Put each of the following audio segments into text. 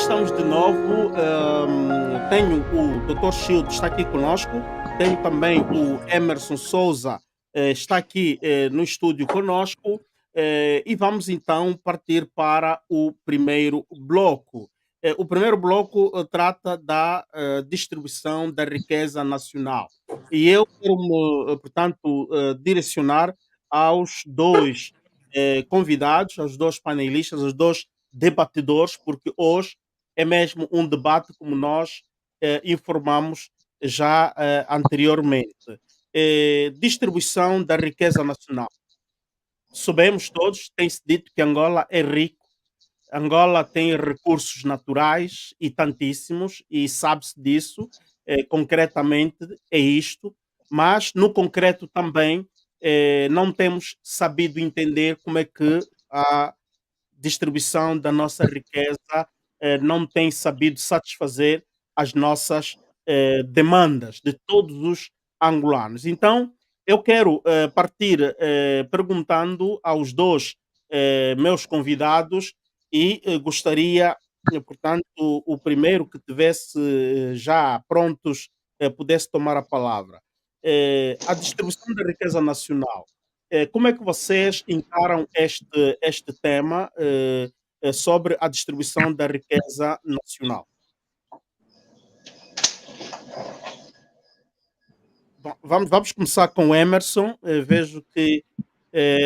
estamos de novo. Tenho o Dr. Shield está aqui conosco, tenho também o Emerson Souza, está aqui no estúdio conosco, e vamos então partir para o primeiro bloco. O primeiro bloco trata da distribuição da riqueza nacional. E eu quero, portanto, direcionar aos dois convidados, aos dois panelistas, aos dois debatedores, porque hoje é mesmo um debate como nós informamos já anteriormente. Distribuição da riqueza nacional. Sabemos todos, tem-se dito que Angola é rico, Angola tem recursos naturais e tantíssimos, e sabe-se disso, concretamente é isto, mas no concreto também não temos sabido entender como é que a distribuição da nossa riqueza não tem sabido satisfazer as nossas demandas de todos os angolanos. Então, eu quero partir perguntando aos dois meus convidados e gostaria, portanto, o primeiro que tivesse já prontos pudesse tomar a palavra. A distribuição da riqueza nacional, como é que vocês encaram este tema sobre a distribuição da riqueza nacional? Bom, vamos começar com o Emerson. Vejo que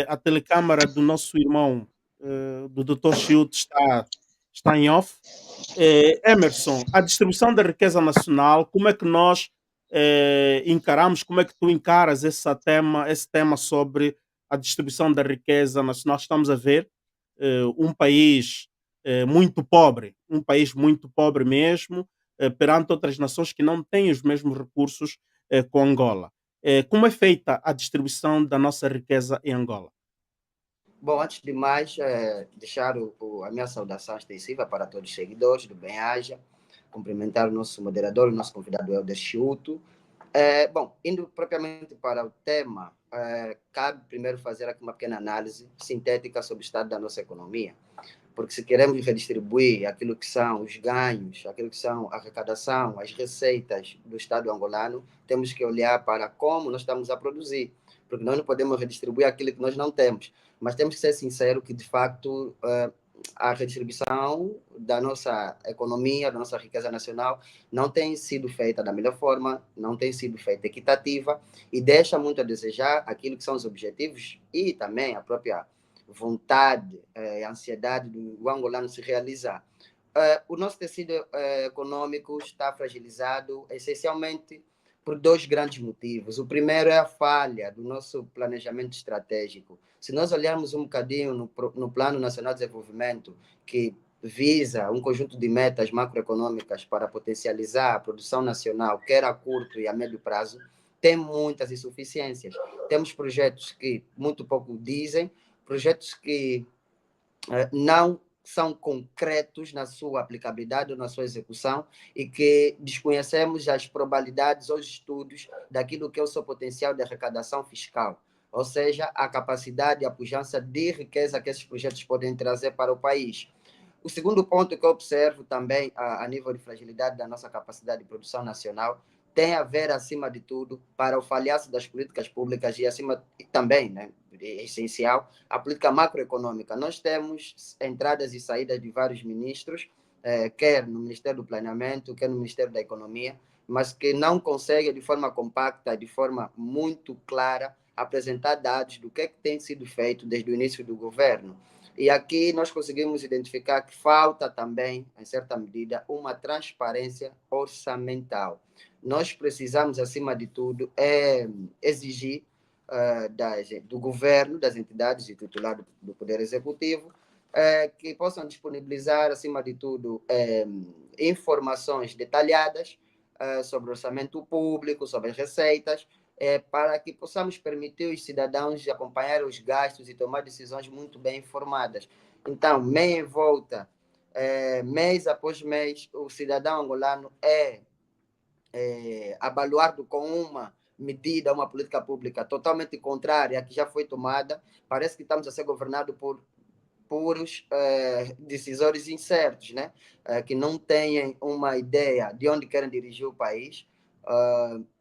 a telecâmara do nosso irmão, do Dr. Shield, está em off. Emerson, a distribuição da riqueza nacional, como é que nós encaramos, como é que tu encaras esse tema sobre a distribuição da riqueza nacional? Estamos a ver um país um país muito pobre mesmo, perante outras nações que não têm os mesmos recursos com Angola. Como é feita a distribuição da nossa riqueza em Angola? Bom, antes de mais, deixar a minha saudação extensiva para todos os seguidores do Bem-Aja, cumprimentar o nosso moderador, o nosso convidado Helder Chiuto. Bom, indo propriamente para o tema, cabe primeiro fazer aqui uma pequena análise sintética sobre o estado da nossa economia, porque se queremos redistribuir aquilo que são os ganhos, aquilo que são a arrecadação, as receitas do Estado angolano, temos que olhar para como nós estamos a produzir, porque nós não podemos redistribuir aquilo que nós não temos, mas temos que ser sinceros que, de facto, a redistribuição da nossa economia, da nossa riqueza nacional, não tem sido feita da melhor forma, não tem sido feita equitativa e deixa muito a desejar aquilo que são os objetivos e também a própria vontade, a ansiedade do angolano se realizar. O nosso tecido econômico está fragilizado essencialmente por dois grandes motivos. O primeiro é a falha do nosso planejamento estratégico. Se nós olharmos um bocadinho no Plano Nacional de Desenvolvimento, que visa um conjunto de metas macroeconômicas para potencializar a produção nacional, quer a curto e a médio prazo, tem muitas insuficiências. Temos projetos que muito pouco dizem, projetos que não são concretos na sua aplicabilidade ou na sua execução e que desconhecemos as probabilidades ou os estudos daquilo que é o seu potencial de arrecadação fiscal, ou seja, a capacidade e a pujança de riqueza que esses projetos podem trazer para o país. O segundo ponto que eu observo também a nível de fragilidade da nossa capacidade de produção nacional tem a ver, acima de tudo, para o falhanço das políticas públicas e também, né, é essencial, a política macroeconômica. Nós temos entradas e saídas de vários ministros, quer no Ministério do Planeamento, quer no Ministério da Economia, mas que não conseguem, de forma compacta, de forma muito clara, apresentar dados do que é que tem sido feito desde o início do governo. E aqui nós conseguimos identificar que falta também, em certa medida, uma transparência orçamental. Nós precisamos, acima de tudo, exigir do governo, das entidades e titular do Poder Executivo, que possam disponibilizar, acima de tudo, informações detalhadas sobre o orçamento público, sobre as receitas, para que possamos permitir os cidadãos acompanhar os gastos e tomar decisões muito bem informadas. Então, meia em volta, mês após mês, o cidadão angolano é abaluado com uma medida, uma política pública totalmente contrária à que já foi tomada. Parece que estamos a ser governados por puros decisores incertos, né? Que não têm uma ideia de onde querem dirigir o país,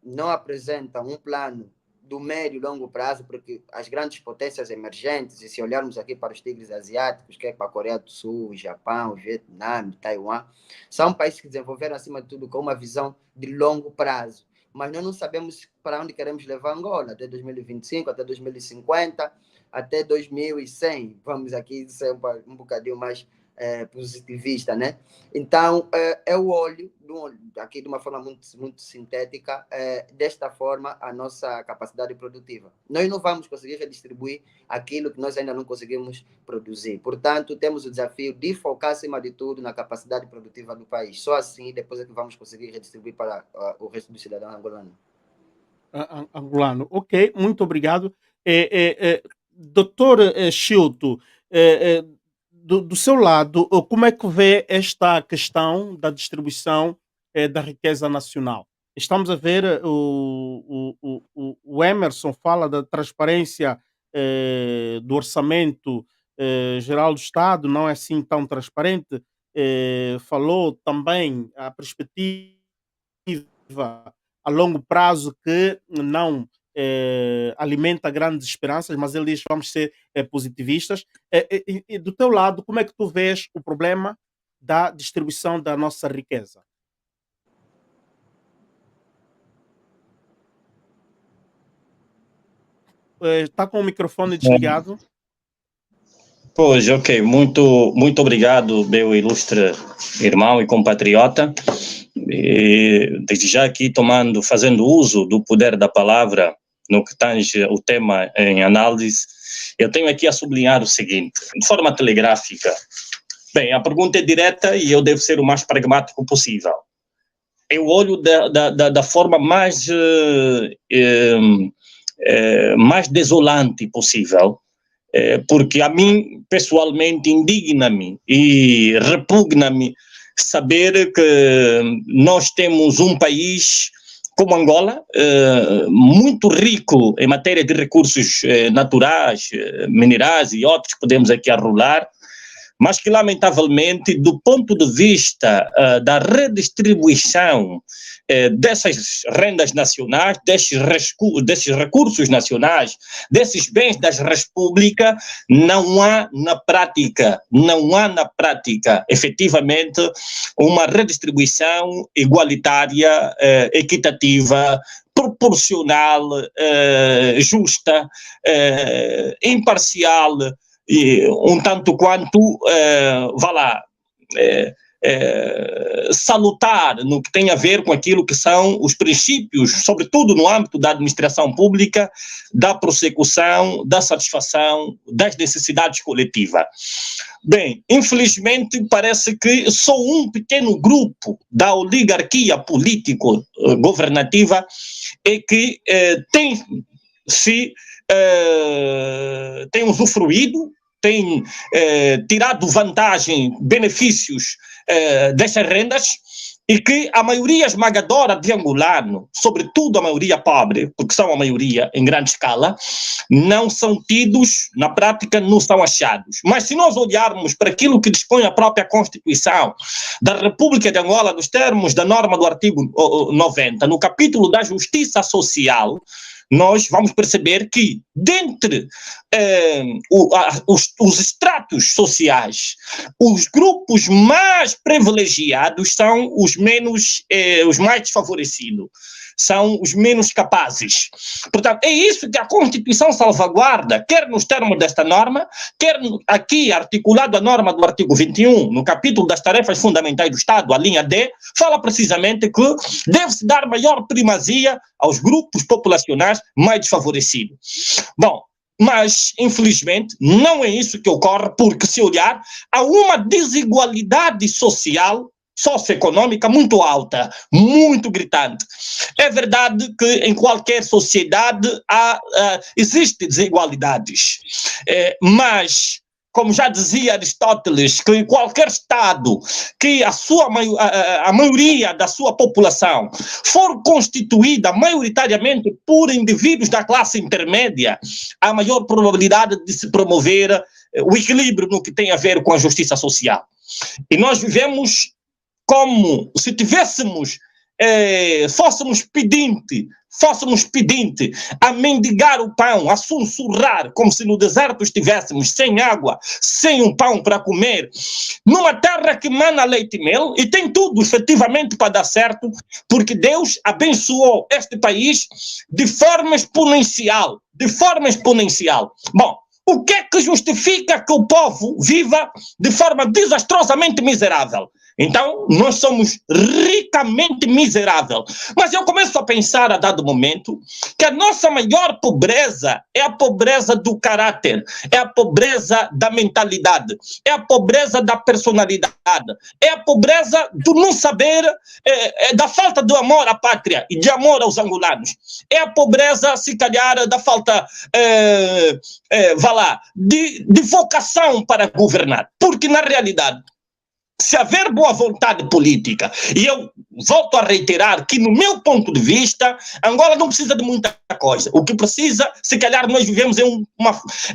não apresentam um plano do médio e longo prazo, porque as grandes potências emergentes, e se olharmos aqui para os tigres asiáticos, que é para a Coreia do Sul, o Japão, o Vietnã, Taiwan, são países que desenvolveram, acima de tudo, com uma visão de longo prazo. Mas nós não sabemos para onde queremos levar Angola, até 2025, até 2050, até 2100. Vamos aqui ser um bocadinho mais positivista, né? Então, eu olho, aqui de uma forma muito sintética, desta forma, a nossa capacidade produtiva. Nós não vamos conseguir redistribuir aquilo que nós ainda não conseguimos produzir. Portanto, temos o desafio de focar, acima de tudo, na capacidade produtiva do país. Só assim, depois é que vamos conseguir redistribuir para o resto do cidadão angolano. Angolano. Ok, muito obrigado. Doutor Chilto, do seu lado, como é que vê esta questão da distribuição da riqueza nacional? Estamos a ver, o Emerson fala da transparência do orçamento geral do Estado, não é assim tão transparente. Falou também a perspectiva a longo prazo que não alimenta grandes esperanças, mas ele diz que vamos ser positivistas. E do teu lado, como é que tu vês o problema da distribuição da nossa riqueza? Está com o microfone desligado? Pois, ok. Muito obrigado, meu ilustre irmão e compatriota. E, desde já aqui fazendo uso do poder da palavra no que tange o tema em análise, eu tenho aqui a sublinhar o seguinte, de forma telegráfica. Bem, a pergunta é direta e eu devo ser o mais pragmático possível. Eu olho da forma mais desolante possível, porque a mim, pessoalmente, indigna-me e repugna-me saber que nós temos um país como Angola, muito rico em matéria de recursos naturais, minerais e outros que podemos aqui arrolar, mas que, lamentavelmente, do ponto de vista da redistribuição dessas rendas nacionais, desses recursos nacionais, desses bens das repúblicas, não há na prática, efetivamente, uma redistribuição igualitária, equitativa, proporcional, justa, imparcial, e um tanto quanto, salutar no que tem a ver com aquilo que são os princípios, sobretudo no âmbito da administração pública, da prossecução, da satisfação das necessidades coletivas. Bem, infelizmente parece que só um pequeno grupo da oligarquia político-governativa é que tem usufruído, tem tirado vantagem, benefícios dessas rendas, e que a maioria esmagadora de angolano, sobretudo a maioria pobre, porque são a maioria em grande escala, não são tidos, na prática não são achados. Mas se nós olharmos para aquilo que dispõe a própria Constituição da República de Angola, nos termos da norma do artigo 90, no capítulo da Justiça Social, nós vamos perceber que, dentre os estratos sociais, os grupos mais privilegiados são os mais desfavorecidos, são os menos capazes. Portanto, é isso que a Constituição salvaguarda, quer nos termos desta norma, quer aqui articulado a norma do artigo 21, no capítulo das tarefas fundamentais do Estado, a linha D, fala precisamente que deve-se dar maior primazia aos grupos populacionais mais desfavorecidos. Bom, mas, infelizmente, não é isso que ocorre, porque, se olhar, há uma desigualdade social, socioeconômica muito alta, muito gritante. É verdade que em qualquer sociedade existem desigualdades, mas, como já dizia Aristóteles, que em qualquer Estado que a maioria da sua população for constituída maioritariamente por indivíduos da classe intermédia, há maior probabilidade de se promover o equilíbrio no que tem a ver com a justiça social. E nós vivemos como se tivéssemos, fôssemos pedinte a mendigar o pão, a sussurrar, como se no deserto estivéssemos sem água, sem um pão para comer, numa terra que mana leite e mel, e tem tudo efetivamente para dar certo, porque Deus abençoou este país de forma exponencial, Bom, o que é que justifica que o povo viva de forma desastrosamente miserável? Então, nós somos ricamente miseráveis. Mas eu começo a pensar, a dado momento, que a nossa maior pobreza é a pobreza do caráter, é a pobreza da mentalidade, é a pobreza da personalidade, é a pobreza do não saber, da falta de amor à pátria e de amor aos angolanos. É a pobreza, se calhar, da falta, de vocação para governar. Porque, na realidade, se haver boa vontade política, e eu volto a reiterar que, no meu ponto de vista, Angola não precisa de muita coisa. O que precisa, se calhar, nós vivemos em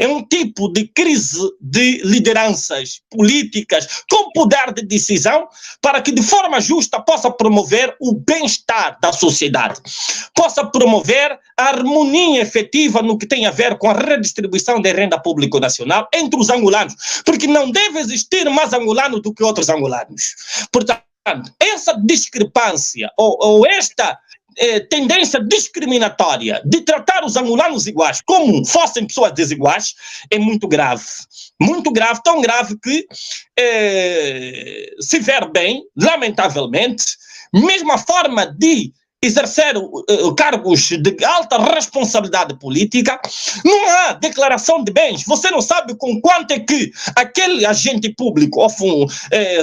um tipo de crise de lideranças políticas com poder de decisão para que, de forma justa, possa promover o bem-estar da sociedade, possa promover a harmonia efetiva no que tem a ver com a redistribuição da renda pública nacional entre os angolanos, porque não deve existir mais angolano do que outros angolanos. Portanto, essa discrepância ou esta tendência discriminatória de tratar os angolanos iguais como fossem pessoas desiguais é muito grave. Muito grave, tão grave que, se ver bem, lamentavelmente, mesmo a forma de exercer cargos de alta responsabilidade política, não há declaração de bens. Você não sabe com quanto é que aquele agente público ou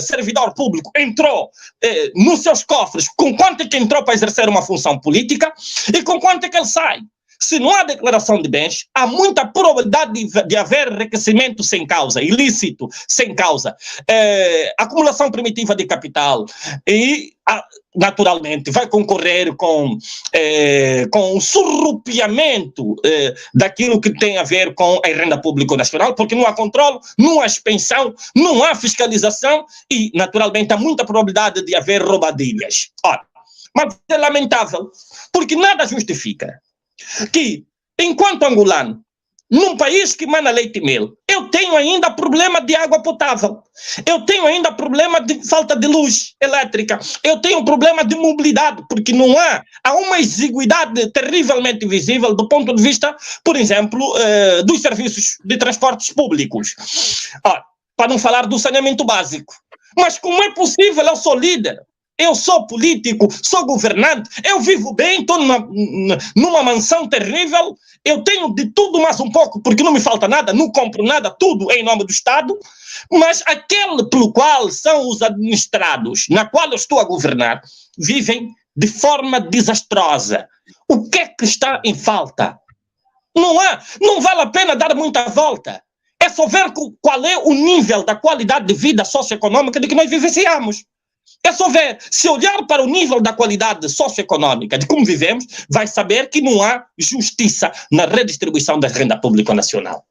servidor público entrou nos seus cofres, com quanto é que entrou para exercer uma função política e com quanto é que ele sai. Se não há declaração de bens, há muita probabilidade de haver enriquecimento sem causa, ilícito sem causa, acumulação primitiva de capital e, naturalmente, vai concorrer com o surrupiamento daquilo que tem a ver com a renda pública nacional, porque não há controle, não há expensão, não há fiscalização e, naturalmente, há muita probabilidade de haver roubadilhas. Ora, mas é lamentável, porque nada justifica que, enquanto angolano, num país que mana leite e mel, eu tenho ainda problema de água potável, eu tenho ainda problema de falta de luz elétrica, eu tenho problema de mobilidade, porque não há uma exiguidade terrivelmente visível do ponto de vista, por exemplo, dos serviços de transportes públicos. Ora, para não falar do saneamento básico. Mas como é possível? Eu sou líder, eu sou político, sou governante, eu vivo bem, estou numa mansão terrível, eu tenho de tudo mais um pouco, porque não me falta nada, não compro nada, tudo em nome do Estado, mas aquele pelo qual são os administrados, na qual eu estou a governar, vivem de forma desastrosa. O que é que está em falta? Não vale a pena dar muita volta. É só ver qual é o nível da qualidade de vida socioeconômica de que nós vivenciamos. É só ver, se olhar para o nível da qualidade socioeconômica de como vivemos, vai saber que não há justiça na redistribuição da renda pública nacional.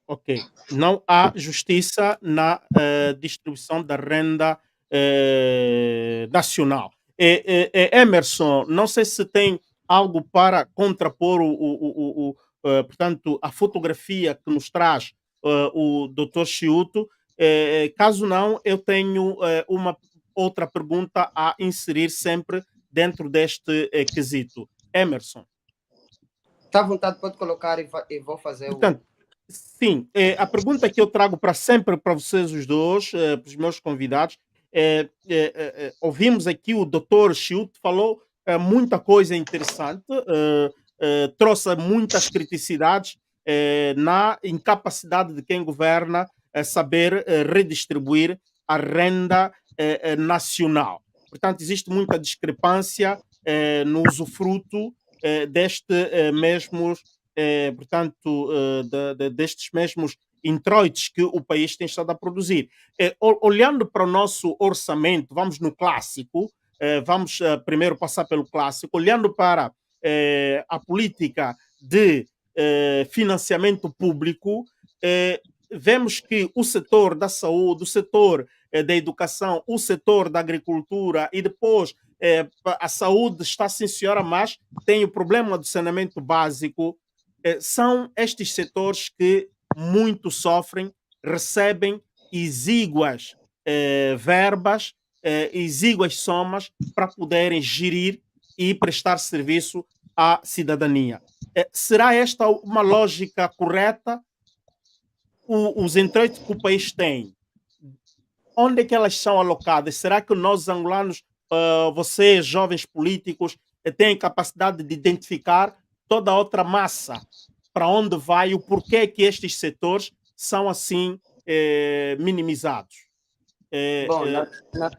Ok. Não há justiça na distribuição da renda nacional. Emerson, não sei se tem algo para contrapor portanto, a fotografia que nos traz o Dr. Chiuto. Caso não, eu tenho uma outra pergunta a inserir sempre dentro deste quesito. Emerson. Está à vontade, pode colocar e vou fazer Portanto, sim, a pergunta que eu trago para sempre para vocês os dois, para os meus convidados, ouvimos aqui o Dr. Chiuto falou muita coisa interessante, trouxe muitas criticidades na incapacidade de quem governa saber redistribuir a renda nacional. Portanto, existe muita discrepância no usufruto destes mesmos introitos que o país tem estado a produzir. Olhando para o nosso orçamento, vamos no clássico, vamos primeiro passar pelo clássico, olhando para a política de financiamento público, vemos que o setor da saúde, o setor da educação, o setor da agricultura e depois a saúde está sim senhora, mas tem o problema do saneamento básico. São estes setores que muito sofrem, recebem exíguas verbas, exíguas somas para poderem gerir e prestar serviço à cidadania. Será esta uma lógica correta? Os introitos que o país tem, onde é que elas são alocadas? Será que nós, angolanos, vocês, jovens políticos, têm capacidade de identificar toda a outra massa para onde vai, o porquê que estes setores são assim minimizados? Bom,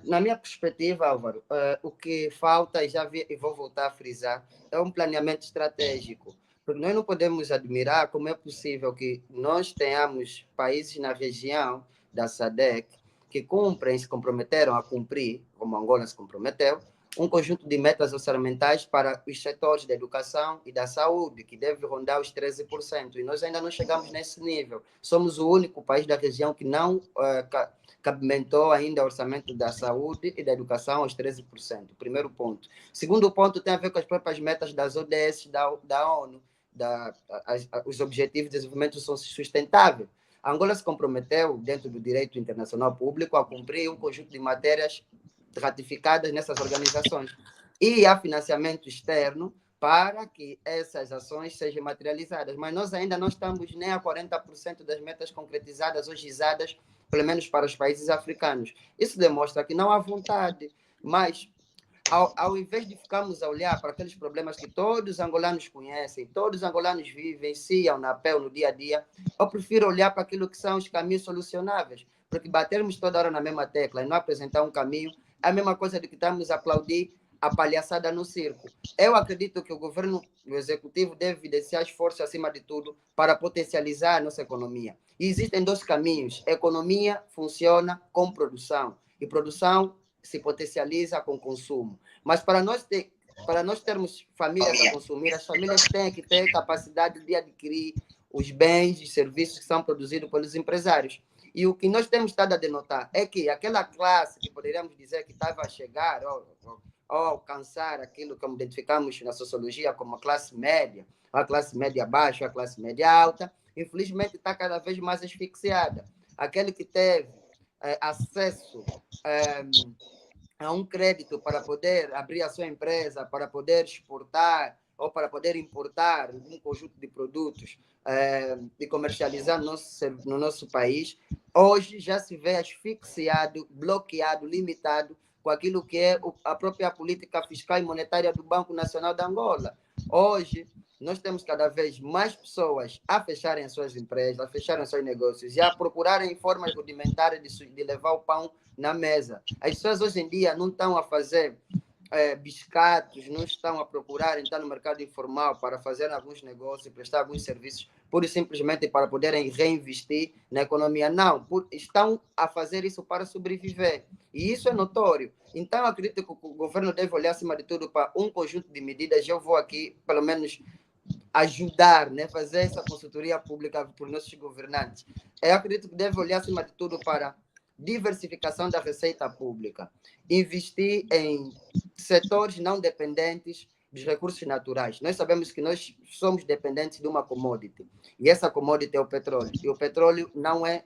na minha perspectiva, Álvaro, o que falta, e vou voltar a frisar, é um planeamento estratégico. Porque nós não podemos admirar como é possível que nós tenhamos países na região da SADC que cumprem, se comprometeram a cumprir, como Angola se comprometeu, um conjunto de metas orçamentais para os setores da educação e da saúde, que deve rondar os 13%. E nós ainda não chegamos nesse nível. Somos o único país da região que não cabimentou ainda o orçamento da saúde e da educação aos 13%. Primeiro ponto. Segundo ponto tem a ver com as próprias metas das ODS da ONU, os Objetivos de Desenvolvimento Sustentável. A Angola se comprometeu, dentro do direito internacional público, a cumprir um conjunto de matérias ratificadas nessas organizações. E há financiamento externo para que essas ações sejam materializadas. Mas nós ainda não estamos nem a 40% das metas concretizadas ou gizadas, pelo menos para os países africanos. Isso demonstra que não há vontade, mas ao invés de ficarmos a olhar para aqueles problemas que todos os angolanos conhecem, todos os angolanos vivenciam na pele, no dia a dia, eu prefiro olhar para aquilo que são os caminhos solucionáveis, porque batermos toda hora na mesma tecla e não apresentar um caminho é a mesma coisa de que estamos a aplaudir a palhaçada no circo. Eu acredito que o governo, o executivo, deve evidenciar esforço, acima de tudo, para potencializar a nossa economia. E existem dois caminhos. A economia funciona com produção, e produção se potencializa com consumo. Mas para nós termos famílias a consumir, as famílias têm que ter capacidade de adquirir os bens e serviços que são produzidos pelos empresários. E o que nós temos estado a denotar é que aquela classe que poderíamos dizer que estava a chegar ou alcançar aquilo que identificamos na sociologia como a classe média baixa, a classe média alta, infelizmente está cada vez mais asfixiada. Aquele que teve acesso a um crédito para poder abrir a sua empresa, para poder exportar ou para poder importar um conjunto de produtos e comercializar no nosso país, hoje já se vê asfixiado, bloqueado, limitado com aquilo que é a própria política fiscal e monetária do Banco Nacional de Angola. Hoje, nós temos cada vez mais pessoas a fecharem as suas empresas, a fecharem os seus negócios e a procurarem formas rudimentares de levar o pão na mesa. As pessoas hoje em dia não estão a fazer biscatos, não estão a procurar entrar no mercado informal para fazer alguns negócios, prestar alguns serviços, pura e simplesmente para poderem reinvestir na economia. Não, estão a fazer isso para sobreviver. E isso é notório. Então, acredito que o governo deve olhar, acima de tudo, para um conjunto de medidas. Eu vou aqui, pelo menos, ajudar, né, fazer essa consultoria pública por nossos governantes. Eu acredito que deve olhar, acima de tudo, para diversificação da receita pública, investir em setores não dependentes dos recursos naturais. Nós sabemos que nós somos dependentes de uma commodity, e essa commodity é o petróleo. E o petróleo não é...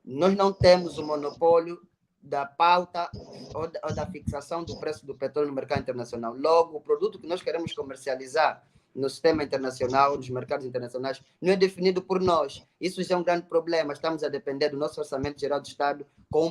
Nós não temos o monopólio da pauta ou da fixação do preço do petróleo no mercado internacional. Logo, o produto que nós queremos comercializar no sistema internacional, nos mercados internacionais, não é definido por nós. Isso já é um grande problema. Estamos a depender do nosso orçamento geral do Estado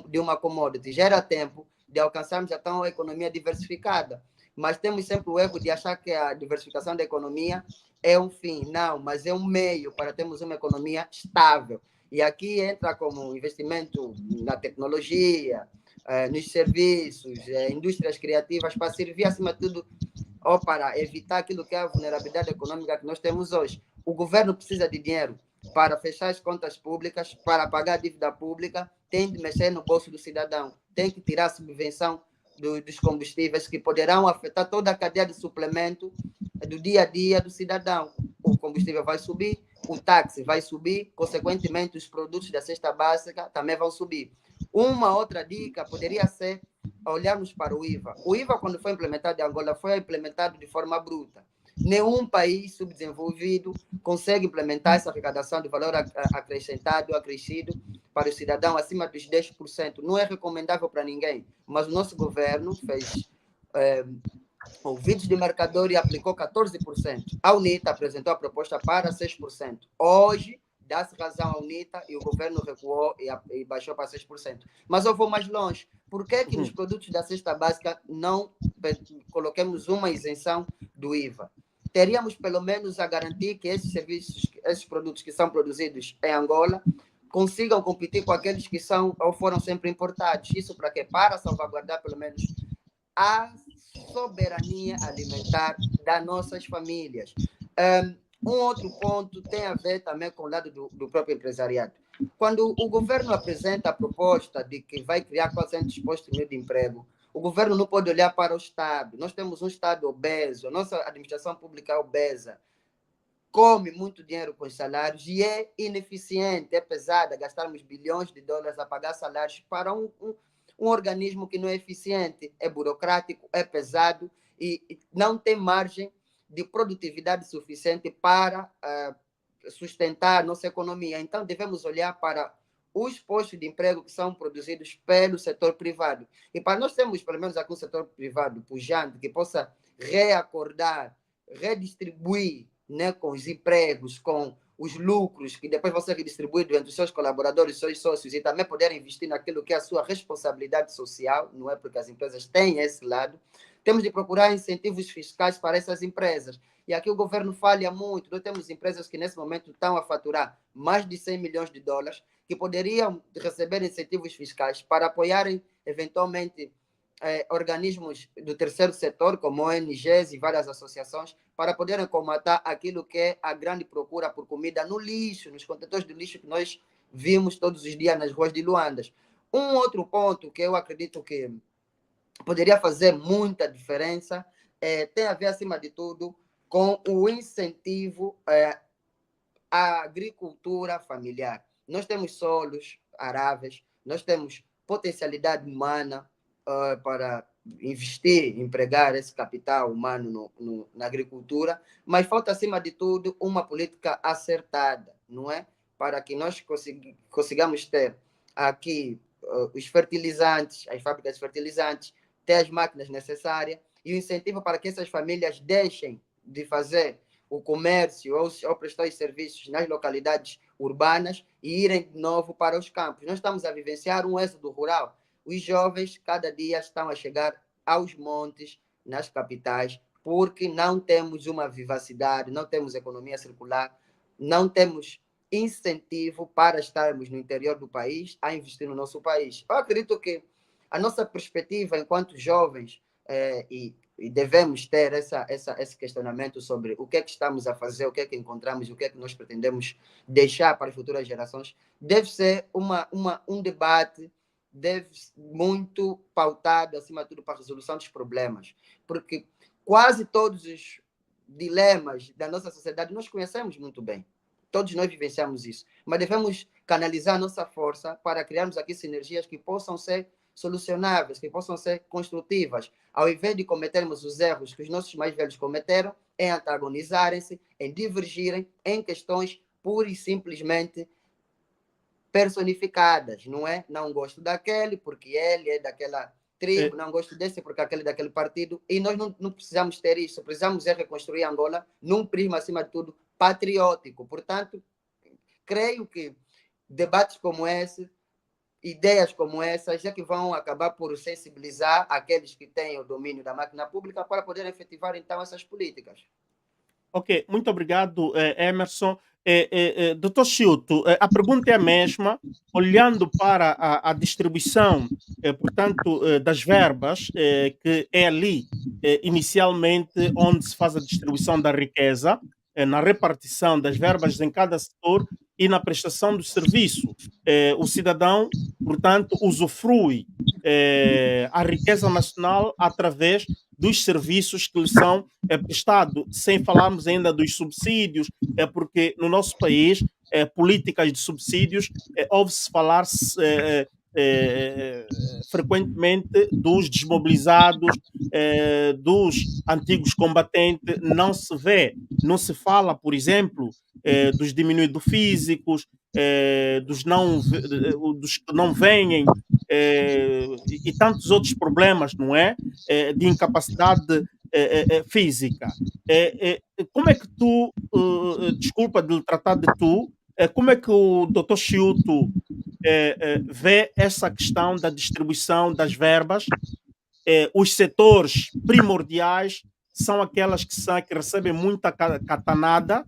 de uma commodity. Já era tempo de alcançarmos então a economia diversificada. Mas temos sempre o erro de achar que a diversificação da economia é um fim. Não, mas é um meio para termos uma economia estável. E aqui entra como investimento na tecnologia, nos serviços, indústrias criativas, para servir, acima de tudo, ou para evitar aquilo que é a vulnerabilidade econômica que nós temos hoje. O governo precisa de dinheiro para fechar as contas públicas, para pagar a dívida pública, tem de mexer no bolso do cidadão, tem que tirar a subvenção dos combustíveis que poderão afetar toda a cadeia de suplemento do dia a dia do cidadão. O combustível vai subir, o táxi vai subir, consequentemente os produtos da cesta básica também vão subir. Uma outra dica poderia ser olharmos para o IVA. O IVA, quando foi implementado em Angola, foi implementado de forma bruta. Nenhum país subdesenvolvido consegue implementar essa arrecadação de valor acrescentado, acrescido para o cidadão acima dos 10%. Não é recomendável para ninguém, mas o nosso governo fez ouvidos de mercador e aplicou 14%. A UNITA apresentou a proposta para 6%. Hoje, dá-se razão à UNITA e o governo recuou e baixou para 6%. Mas eu vou mais longe. Por que nos produtos da cesta básica não coloquemos uma isenção do IVA? Teríamos pelo menos a garantir que esses serviços, esses produtos que são produzidos em Angola, consigam competir com aqueles que são ou foram sempre importados. Isso para quê? Para salvaguardar pelo menos a soberania alimentar das nossas famílias. Um outro ponto tem a ver também com o lado do próprio empresariado. Quando o governo apresenta a proposta de que vai criar 400 postos de emprego, o governo não pode olhar para o Estado. Nós temos um Estado obeso, a nossa administração pública é obesa, come muito dinheiro com os salários e é ineficiente, é pesada gastarmos bilhões de dólares a pagar salários para um organismo que não é eficiente, é burocrático, é pesado e não tem margem de produtividade suficiente para sustentar a nossa economia. Então, devemos olhar para os postos de emprego que são produzidos pelo setor privado. E para nós termos, pelo menos aqui um setor privado pujante, que possa reacordar, redistribuir, né, com os empregos, com os lucros, que depois vão ser redistribuídos entre os seus colaboradores, seus sócios, e também poder investir naquilo que é a sua responsabilidade social, não é? Porque as empresas têm esse lado. Temos de procurar incentivos fiscais para essas empresas. E aqui o governo falha muito. Nós temos empresas que nesse momento estão a faturar mais de 100 milhões de dólares, que poderiam receber incentivos fiscais para apoiarem, eventualmente, organismos do terceiro setor, como ONGs e várias associações, para poderem combater aquilo que é a grande procura por comida no lixo, nos contentores de lixo que nós vimos todos os dias nas ruas de Luanda. Um outro ponto que eu acredito que poderia fazer muita diferença tem a ver, acima de tudo, com o incentivo à agricultura familiar. Nós temos solos aráveis, nós temos potencialidade humana para investir, empregar esse capital humano na agricultura, mas falta, acima de tudo, uma política acertada, não é? Para que nós consigamos ter aqui os fertilizantes, as fábricas de fertilizantes, ter as máquinas necessárias e o incentivo para que essas famílias deixem de fazer o comércio ou prestar os serviços nas localidades urbanas e irem de novo para os campos. Nós estamos a vivenciar um êxodo rural. Os jovens, cada dia, estão a chegar aos montes, nas capitais, porque não temos uma vivacidade, não temos economia circular, não temos incentivo para estarmos no interior do país a investir no nosso país. Eu acredito que a nossa perspectiva enquanto jovens, e devemos ter esse questionamento sobre o que é que estamos a fazer, o que é que encontramos, o que é que nós pretendemos deixar para as futuras gerações, deve ser um debate muito pautado, acima de tudo, para a resolução dos problemas. Porque quase todos os dilemas da nossa sociedade nós conhecemos muito bem. Todos nós vivenciamos isso. Mas devemos canalizar a nossa força para criarmos aqui sinergias que possam ser solucionáveis, que possam ser construtivas, ao invés de cometermos os erros que os nossos mais velhos cometeram, em antagonizarem-se, em divergirem em questões pura e simplesmente personificadas, não é? Não gosto daquele porque ele é daquela tribo, não gosto desse porque aquele é daquele partido, e nós não precisamos ter isso, precisamos reconstruir Angola num prisma, acima de tudo, patriótico. Portanto, creio que debates como esse, ideias como essas, é que vão acabar por sensibilizar aqueles que têm o domínio da máquina pública para poder efetivar, então, essas políticas. Ok, muito obrigado, Emerson. Dr. Chilto, a pergunta é a mesma, olhando para a distribuição, portanto, das verbas, que é ali, inicialmente, onde se faz a distribuição da riqueza, na repartição das verbas em cada setor e na prestação do serviço. O cidadão, portanto, usufrui a riqueza nacional através dos serviços que lhes são prestados, sem falarmos ainda dos subsídios, porque no nosso país, políticas de subsídios, ouve-se falar frequentemente dos desmobilizados, dos antigos combatentes, não se fala, por exemplo, dos diminuídos físicos, dos que não vêm, e tantos outros problemas, não é? De incapacidade física. Como é que tu, desculpa de lhe tratar de tu, como é que o Dr. Chiuto vê essa questão da distribuição das verbas? Os setores primordiais são aquelas que recebem muita catanada,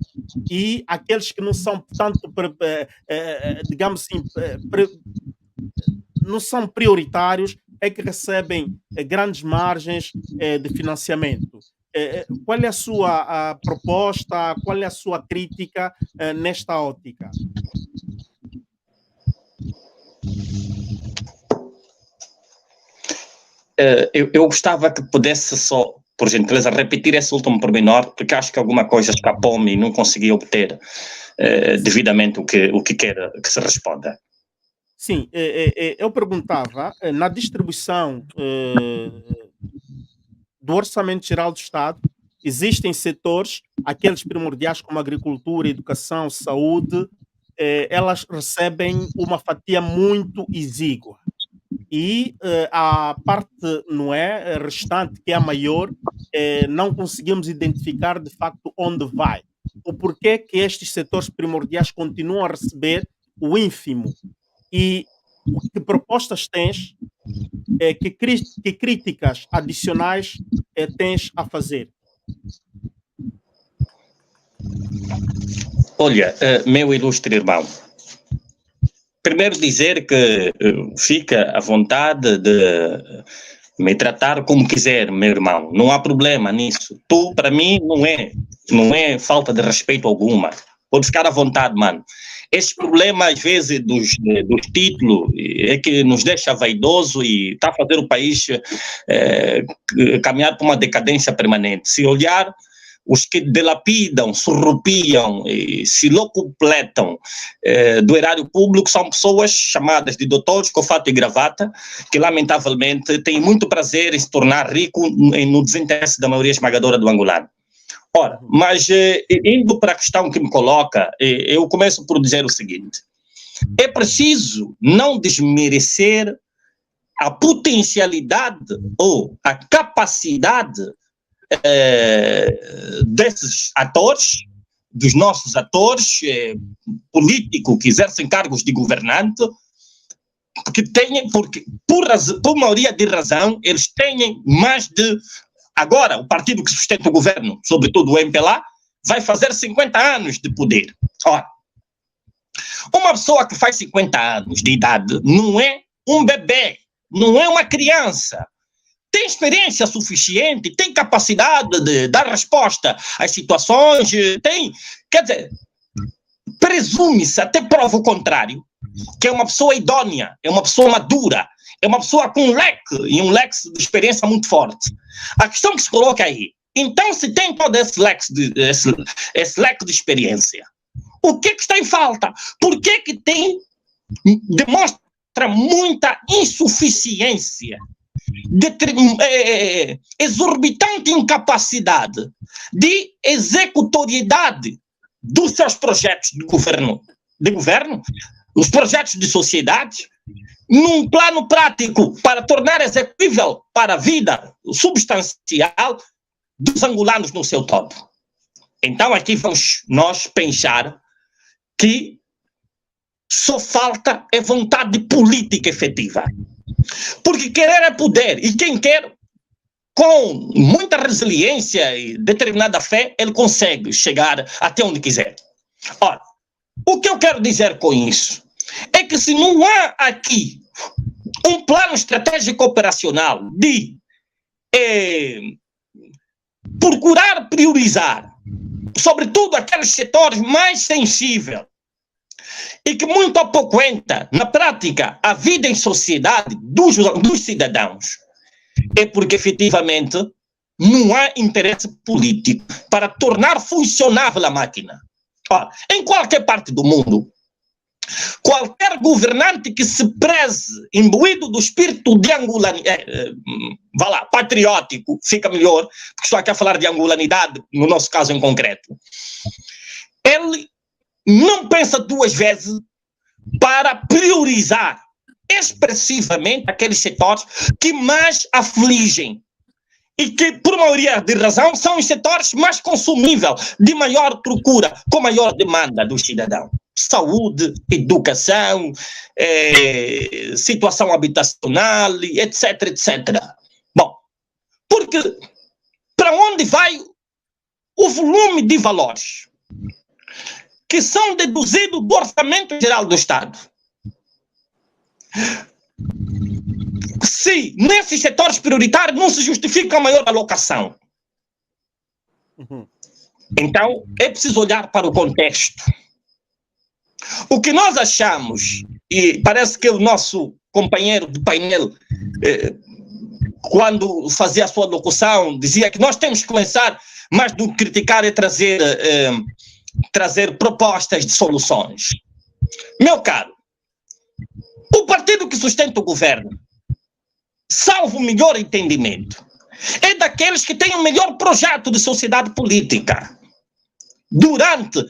e aqueles que não são tanto, digamos assim, não são prioritários, é que recebem grandes margens de financiamento. Qual é a sua proposta, qual é a sua crítica nesta ótica? Eu gostava que pudesse só, por gentileza, repetir esse último pormenor, porque acho que alguma coisa escapou-me e não consegui obter devidamente o que quer que se responda. Sim, eu perguntava, na distribuição do Orçamento Geral do Estado, existem setores, aqueles primordiais como agricultura, educação, saúde, elas recebem uma fatia muito exígua. E a parte, não é, restante, que é a maior, não conseguimos identificar de facto onde vai. O porquê que estes setores primordiais continuam a receber o ínfimo. E que propostas tens, que críticas adicionais tens a fazer? Olha, meu ilustre irmão, primeiro dizer que fica à vontade de me tratar como quiser, meu irmão. Não há problema nisso. Tu, para mim, não é falta de respeito alguma. Pode ficar à vontade, mano. Esse problema, às vezes, dos títulos é que nos deixa vaidoso e está a fazer o país caminhar para uma decadência permanente. Se olhar, os que dilapidam, surrupiam e se locupletam do erário público são pessoas chamadas de doutores com fato e gravata, que lamentavelmente têm muito prazer em se tornar rico no desinteresse da maioria esmagadora do angolano. Ora, mas indo para a questão que me coloca, eu começo por dizer o seguinte: é preciso não desmerecer a potencialidade ou a capacidade desses atores, dos nossos atores políticos que exercem cargos de governante, que têm, porque por maioria de razão, eles têm mais de... Agora, o partido que sustenta o governo, sobretudo o MPLA, vai fazer 50 anos de poder. Ora, uma pessoa que faz 50 anos de idade não é um bebê, não é uma criança. Tem experiência suficiente, tem capacidade de dar resposta às situações, quer dizer, presume-se, até prova o contrário, que é uma pessoa idônea, é uma pessoa madura, é uma pessoa com um leque de experiência muito forte. A questão que se coloca aí, então, se tem todo esse leque de experiência, o que está em falta? Por que demonstra muita insuficiência, exorbitante incapacidade de executoriedade dos seus projetos de governo, os projetos de sociedade, num plano prático para tornar executível para a vida substancial dos angolanos no seu todo. Então aqui vamos nós pensar que só falta é vontade política efetiva. Porque querer é poder, e quem quer, com muita resiliência e determinada fé, ele consegue chegar até onde quiser. Ora, o que eu quero dizer com isso é que se não há aqui um plano estratégico operacional de procurar priorizar, sobretudo aqueles setores mais sensíveis, e que muito a pouco entra na prática a vida em sociedade dos cidadãos, é porque efetivamente não há interesse político para tornar funcionável a máquina. Ora, em qualquer parte do mundo, qualquer governante que se preze, imbuído do espírito de vá lá, patriótico, fica melhor, porque estou aqui a falar de angolanidade, no nosso caso em concreto, ele não pensa duas vezes para priorizar expressivamente aqueles setores que mais afligem e que, por maioria de razão, são os setores mais consumíveis, de maior procura, com maior demanda do cidadão. Saúde, educação, situação habitacional, etc, etc. Bom, porque para onde vai o volume de valores que são deduzidos do Orçamento Geral do Estado? Se nesses setores prioritários não se justifica a maior alocação, então é preciso olhar para o contexto. O que nós achamos, e parece que o nosso companheiro de painel, quando fazia a sua locução, dizia que nós temos que começar, mais do que criticar, é trazer propostas de soluções. Meu caro, o partido que sustenta o governo, salvo o melhor entendimento, é daqueles que têm o melhor projeto de sociedade política. Durante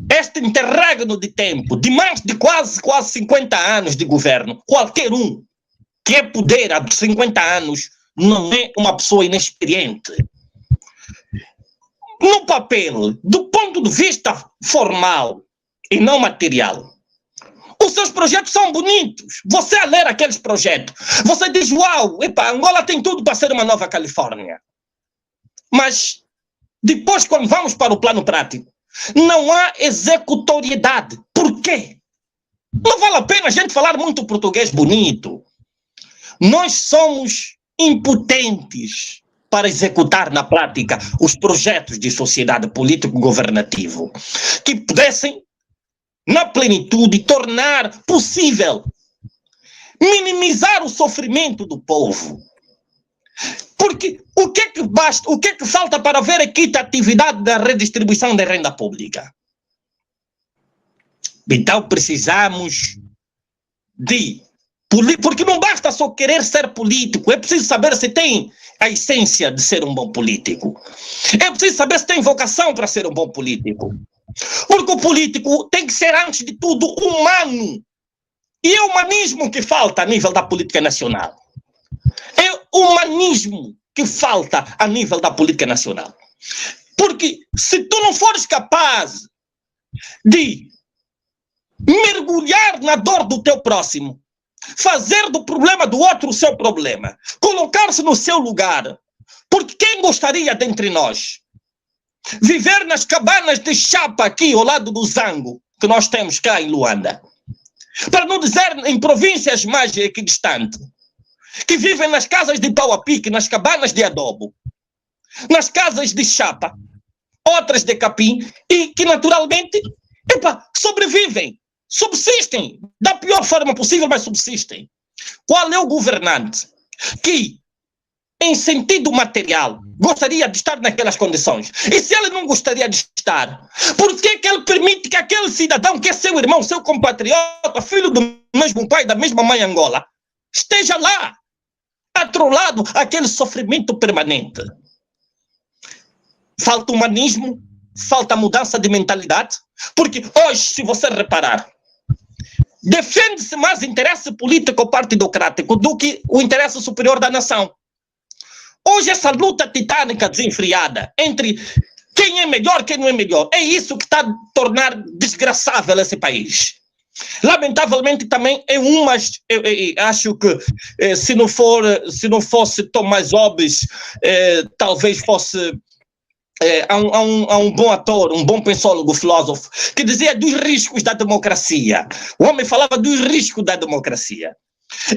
este interregno de tempo, de mais de quase 50 anos de governo, qualquer um que é poder há 50 anos não é uma pessoa inexperiente. No papel, do ponto de vista formal e não material, os seus projetos são bonitos. Você a ler aqueles projetos, você diz, uau, epa, Angola tem tudo para ser uma nova Califórnia. Mas depois, quando vamos para o plano prático, não há executoriedade. Por quê? Não vale a pena a gente falar muito português bonito. Nós somos impotentes para executar na prática os projetos de sociedade político-governativo que pudessem, na plenitude, tornar possível minimizar o sofrimento do povo. Porque o que é que basta, o que é que falta para haver equitatividade da redistribuição da renda pública? Então precisamos de... Porque não basta só querer ser político, é preciso saber se tem a essência de ser um bom político. É preciso saber se tem vocação para ser um bom político. Porque o político tem que ser, antes de tudo, humano. E é o humanismo que falta a nível da política nacional. É o humanismo que falta a nível da política nacional. Porque se tu não fores capaz de mergulhar na dor do teu próximo, fazer do problema do outro o seu problema, colocar-se no seu lugar, porque quem gostaria dentre nós viver nas cabanas de chapa aqui ao lado do Zango, que nós temos cá em Luanda, para não dizer em províncias mais equidistantes, que vivem nas casas de pau a pique, nas cabanas de adobo, nas casas de chapa, outras de capim, e que naturalmente, sobrevivem, subsistem, da pior forma possível, mas subsistem. Qual é o governante que, em sentido material, gostaria de estar naquelas condições? E se ele não gostaria de estar, por que que ele permite que aquele cidadão, que é seu irmão, seu compatriota, filho do mesmo pai, da mesma mãe Angola, esteja lá, atrolado aquele sofrimento permanente? Falta humanismo, falta mudança de mentalidade, porque hoje, se você reparar, defende-se mais interesse político partidocrático do que o interesse superior da nação. Hoje essa luta titânica desenfreada entre quem é melhor, quem não é melhor, é isso que está a tornar desgraçável esse país. Lamentavelmente também é mas acho que se não fosse Tomás Hobbes, talvez fosse há um bom ator, um bom pensólogo, filósofo, que dizia dos riscos da democracia. O homem falava dos riscos da democracia.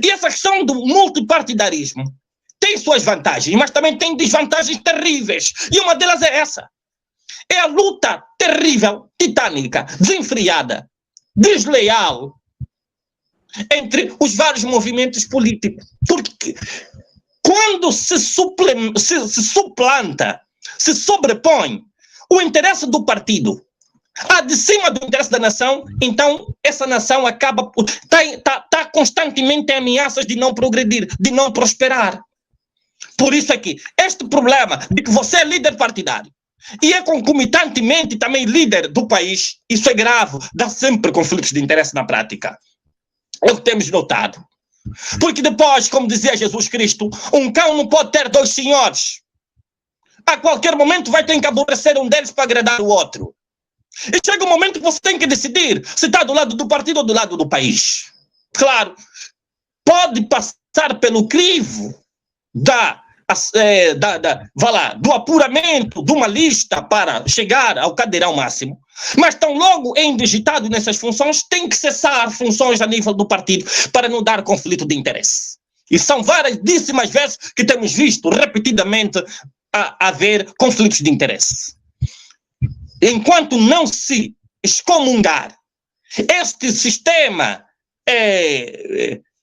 E essa questão do multipartidarismo tem suas vantagens, mas também tem desvantagens terríveis. E uma delas é essa. É a luta terrível, titânica, desenfreada, desleal entre os vários movimentos políticos. Porque quando se suplanta, se sobrepõe o interesse do partido de cima do interesse da nação, então essa nação acaba está constantemente em ameaças de não progredir, de não prosperar. Por isso é que este problema de que você é líder partidário e é concomitantemente também líder do país, isso é grave, dá sempre conflitos de interesse na prática. É o que temos notado. Porque depois, como dizia Jesus Cristo, um cão não pode ter dois senhores. A qualquer momento vai ter que aborrecer um deles para agradar o outro. E chega um momento que você tem que decidir se está do lado do partido ou do lado do país. Claro, pode passar pelo crivo do apuramento de uma lista para chegar ao cadeirão máximo, mas tão logo é indigitado nessas funções, tem que cessar funções a nível do partido para não dar conflito de interesse. E são variedíssimas vezes que temos visto repetidamente haver conflitos de interesse. Enquanto não se excomungar este sistema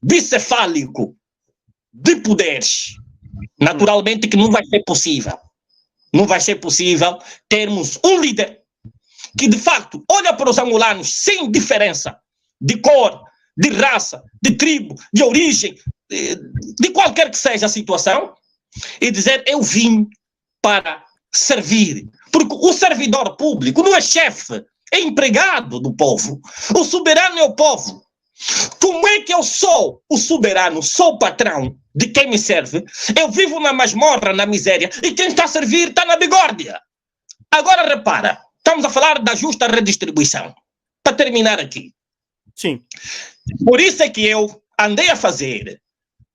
bicefálico de poderes, naturalmente que não vai ser possível. Não vai ser possível termos um líder que, de facto, olha para os angolanos sem diferença de cor, de raça, de tribo, de origem, de qualquer que seja a situação, e dizer, eu vim para servir. Porque o servidor público não é chefe, é empregado do povo. O soberano é o povo. Como é que eu sou o soberano, sou o patrão de quem me serve? Eu vivo na masmorra, na miséria, e quem está a servir está na bigórdia. Agora repara, estamos a falar da justa redistribuição. Para terminar aqui. Sim. Por isso é que eu andei a fazer,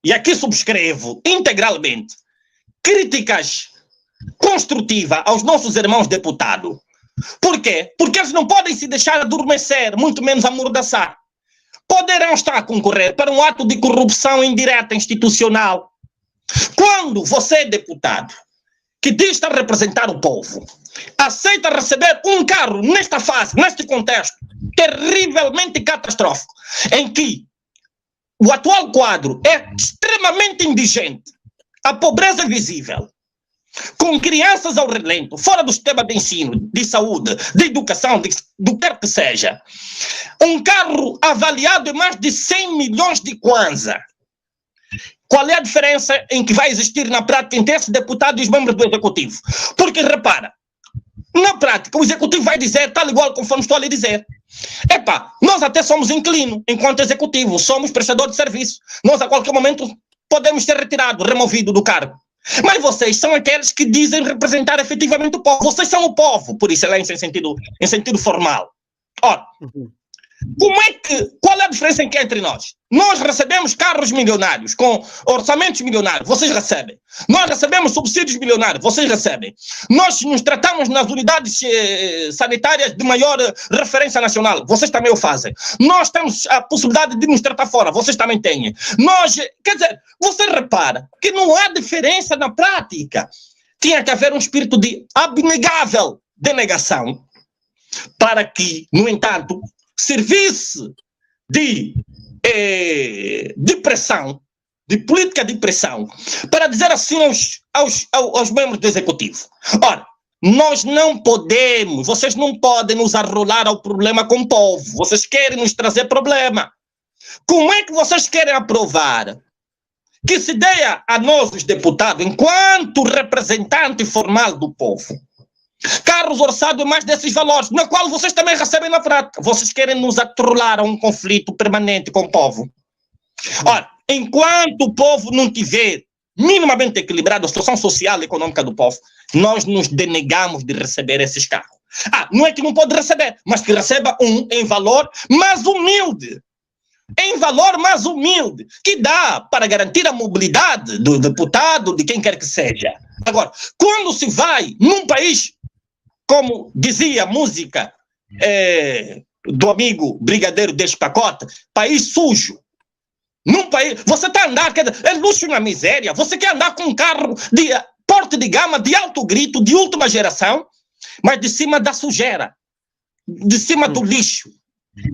e aqui subscrevo integralmente, críticas construtivas aos nossos irmãos deputados. Por quê? Porque eles não podem se deixar adormecer, muito menos amordaçar. Poderão estar a concorrer para um ato de corrupção indireta institucional. Quando você é deputado, que diz estar a representar o povo, aceita receber um carro nesta fase, neste contexto terrivelmente catastrófico, em que o atual quadro é extremamente indigente, a pobreza é visível, com crianças ao relento, fora do sistema de ensino, de saúde, de educação, do que quer que seja. Um carro avaliado em mais de 100 milhões de kwanza. Qual é a diferença em que vai existir na prática entre esse deputado e os membros do executivo? Porque, repara, na prática, o executivo vai dizer, tal igual conforme estou a lhe dizer. Nós até somos inquilino, enquanto executivo, somos prestador de serviço. Nós, a qualquer momento, podemos ser retirados, removidos do cargo. Mas vocês são aqueles que dizem representar efetivamente o povo. Vocês são o povo, por excelência, em sentido formal. Ora, qual é a diferença em que é entre nós? Nós recebemos carros milionários, com orçamentos milionários, vocês recebem. Nós recebemos subsídios milionários, vocês recebem. Nós nos tratamos nas unidades sanitárias de maior referência nacional, vocês também o fazem. Nós temos a possibilidade de nos tratar fora, vocês também têm. Quer dizer, você repara que não há diferença na prática. Tinha que haver um espírito de abnegável denegação para que, no entanto, serviço de pressão, de política de pressão, para dizer assim aos membros do executivo: ora, nós não podemos, vocês não podem nos arrolar ao problema com o povo, vocês querem nos trazer problema. Como é que vocês querem aprovar que se dê a nós, os deputados, enquanto representante formal do povo, carros orçados em mais desses valores, na qual vocês também recebem na prática? Vocês querem nos atrolar a um conflito permanente com o povo. Ora, enquanto o povo não tiver minimamente equilibrado a situação social e econômica do povo, nós nos denegamos de receber esses carros. Não é que não pode receber, mas que receba em valor mais humilde. Em valor mais humilde, que dá para garantir a mobilidade do deputado, de quem quer que seja. Agora, quando se vai num país, como dizia a música do amigo Brigadeiro deste pacote, país sujo. Num país, você está a andar, é luxo na miséria, você quer andar com um carro de porte de gama, de alto grito, de última geração, mas de cima da sujeira, de cima do lixo.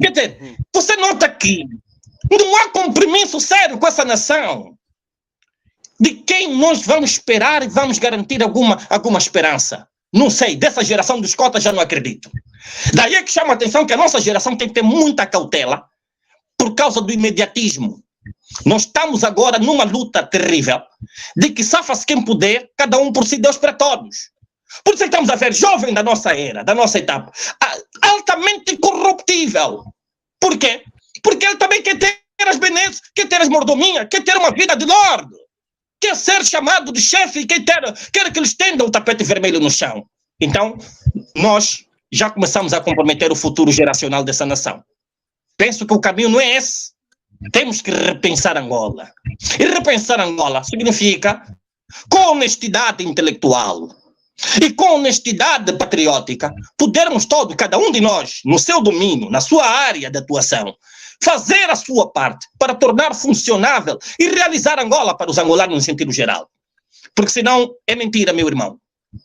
Quer dizer, você nota que não há compromisso sério com essa nação. De quem nós vamos esperar e vamos garantir alguma esperança? Não sei, dessa geração dos cotas já não acredito. Daí é que chama a atenção que a nossa geração tem que ter muita cautela por causa do imediatismo. Nós estamos agora numa luta terrível de que safa-se quem puder, cada um por si, Deus para todos. Por isso é que estamos a ver jovem da nossa era, da nossa etapa, altamente corruptível. Por quê? Porque ele também quer ter as benesses, quer ter as mordomias, quer ter uma vida de lorde, quer ser chamado de chefe e quer que eles tendam o tapete vermelho no chão. Então, nós já começamos a comprometer o futuro geracional dessa nação. Penso que o caminho não é esse. Temos que repensar Angola. E repensar Angola significa, com honestidade intelectual e com honestidade patriótica, podermos todos, cada um de nós, no seu domínio, na sua área de atuação, fazer a sua parte para tornar funcionável e realizar Angola para os angolanos no sentido geral. Porque senão é mentira, meu irmão.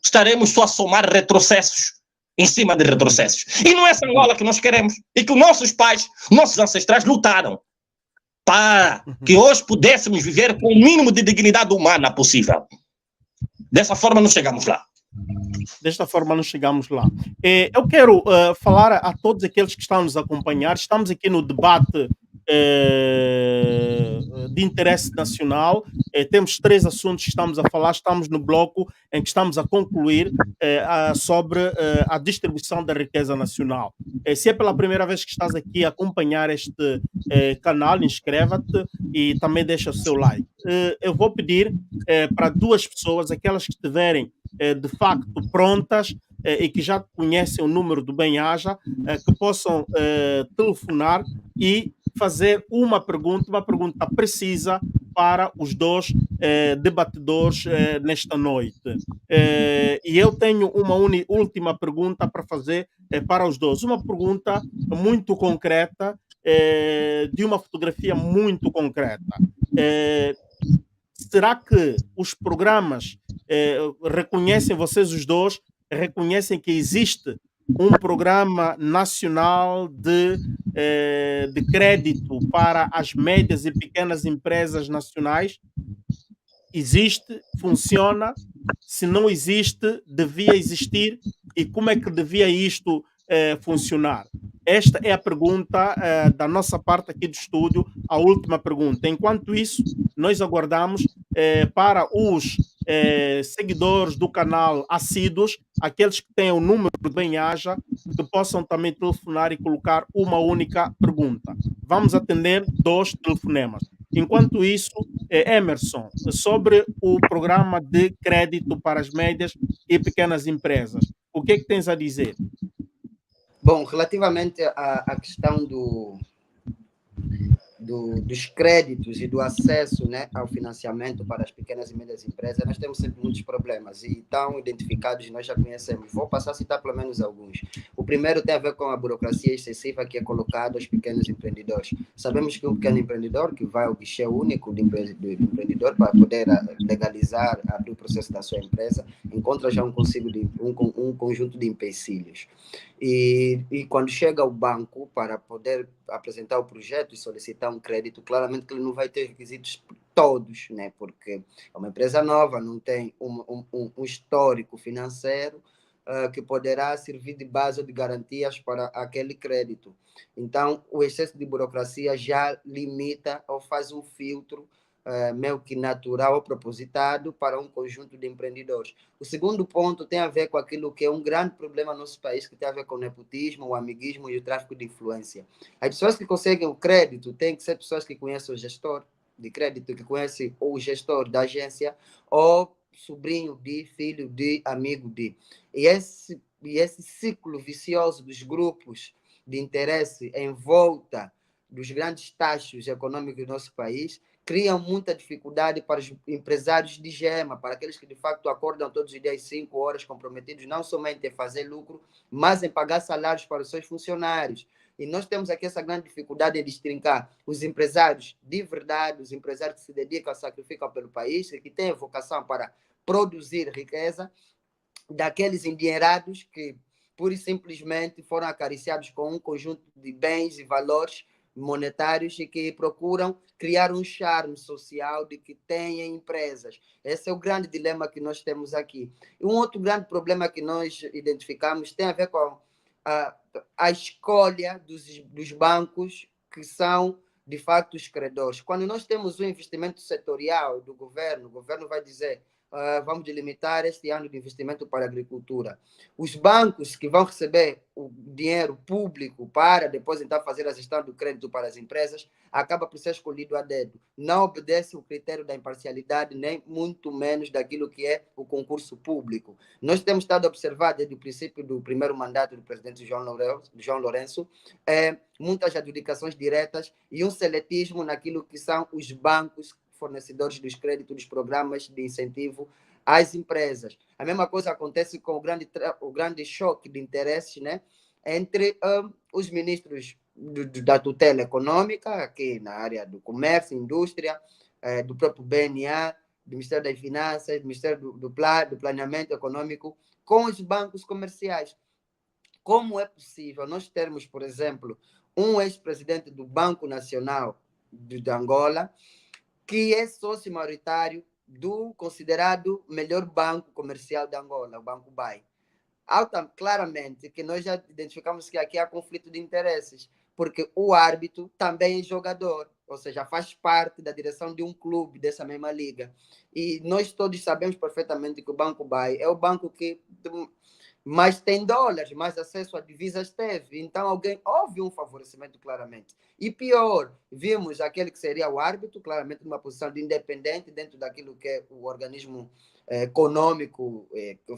Estaremos só a somar retrocessos em cima de retrocessos. E não é essa Angola que nós queremos e que os nossos pais, nossos ancestrais lutaram para que hoje pudéssemos viver com o mínimo de dignidade humana possível. Dessa forma não chegamos lá. Desta forma não chegamos lá. Eu quero falar a todos aqueles que estão nos a acompanhar. Estamos aqui no debate de interesse nacional. Temos 3 assuntos que estamos a falar. Estamos no bloco em que estamos a concluir sobre a distribuição da riqueza nacional. Se é pela primeira vez que estás aqui a acompanhar este canal, inscreva-te e também deixa o seu like. Eu vou pedir para 2 pessoas, aquelas que estiverem de facto prontas e que já conhecem o número do Bem-Aja, que possam telefonar e fazer uma pergunta precisa para os 2 debatedores nesta noite. E eu tenho uma última pergunta para fazer para os 2. Uma pergunta muito concreta, de uma fotografia muito concreta. Será que os programas reconhecem, vocês os 2, reconhecem que existe um programa nacional de crédito para as médias e pequenas empresas nacionais? Existe? Funciona? Se não existe, devia existir? E como é que devia isto funcionar? Esta é a pergunta da nossa parte aqui do estúdio, a última pergunta. Enquanto isso, nós aguardamos para os seguidores do canal assíduos, aqueles que têm o número do Bem-Aja, que possam também telefonar e colocar uma única pergunta. Vamos atender 2 telefonemas. Enquanto isso, Emerson, sobre o programa de crédito para as médias e pequenas empresas, o que é que tens a dizer? Bom, relativamente à questão dos créditos e do acesso, né, ao financiamento para as pequenas e médias empresas, nós temos sempre muitos problemas e estão identificados e nós já conhecemos. Vou passar a citar pelo menos alguns. O primeiro tem a ver com a burocracia excessiva que é colocada aos pequenos empreendedores. Sabemos que um pequeno empreendedor que vai ao guichê único do empreendedor para poder legalizar, abrir o processo da sua empresa, encontra já um conjunto de empecilhos. E quando chega ao banco para poder apresentar o projeto e solicitar um crédito, claramente que ele não vai ter requisitos todos, né? Porque é uma empresa nova, não tem um histórico financeiro que poderá servir de base ou de garantias para aquele crédito. Então, o excesso de burocracia já limita ou faz um filtro meio que natural ou propositado para um conjunto de empreendedores. O segundo ponto tem a ver com aquilo que é um grande problema no nosso país, que tem a ver com o nepotismo, o amiguismo e o tráfico de influência. As pessoas que conseguem o crédito têm que ser pessoas que conhecem o gestor de crédito, que conhecem o gestor da agência, ou sobrinho de, filho de, amigo de. E esse ciclo vicioso dos grupos de interesse em volta dos grandes taxos econômicos do nosso país criam muita dificuldade para os empresários de gema, para aqueles que de facto acordam todos os dias 5 horas comprometidos não somente em fazer lucro, mas em pagar salários para os seus funcionários. E nós temos aqui essa grande dificuldade de destrincar os empresários de verdade, os empresários que se dedicam, sacrificam pelo país e que têm vocação para produzir riqueza, daqueles endinheirados que pura e simplesmente foram acariciados com um conjunto de bens e valores monetários e que procuram criar um charme social de que têm empresas. Esse é o grande dilema que nós temos aqui. E um outro grande problema que nós identificamos tem a ver com a escolha dos bancos que são, de fato, os credores. Quando nós temos um investimento setorial do governo, o governo vai dizer vamos delimitar este ano de investimento para a agricultura. Os bancos que vão receber o dinheiro público para depois então fazer a gestão do crédito para as empresas, acaba por ser escolhido a dedo. Não obedece o critério da imparcialidade, nem muito menos daquilo que é o concurso público. Nós temos estado a observar desde o princípio do primeiro mandato do presidente João Lourenço, muitas adjudicações diretas e um seletismo naquilo que são os bancos fornecedores dos créditos, dos programas de incentivo às empresas. A mesma coisa acontece com o grande choque de interesses, né, entre os ministros da tutela econômica, aqui na área do comércio, indústria, do próprio BNA, do Ministério das Finanças, do Ministério do Planeamento Econômico, com os bancos comerciais. Como é possível nós termos, por exemplo, um ex-presidente do Banco Nacional de Angola, que é sócio maioritário do considerado melhor banco comercial de Angola, o Banco BAI. Claramente que nós já identificamos que aqui há conflito de interesses, porque o árbitro também é jogador, ou seja, faz parte da direção de um clube dessa mesma liga. E nós todos sabemos perfeitamente que o Banco BAI é o banco que mais tem dólares, mais acesso a divisas teve. Então, houve um favorecimento claramente. E pior, vimos aquele que seria o árbitro, claramente numa posição de independente dentro daquilo que é o organismo econômico,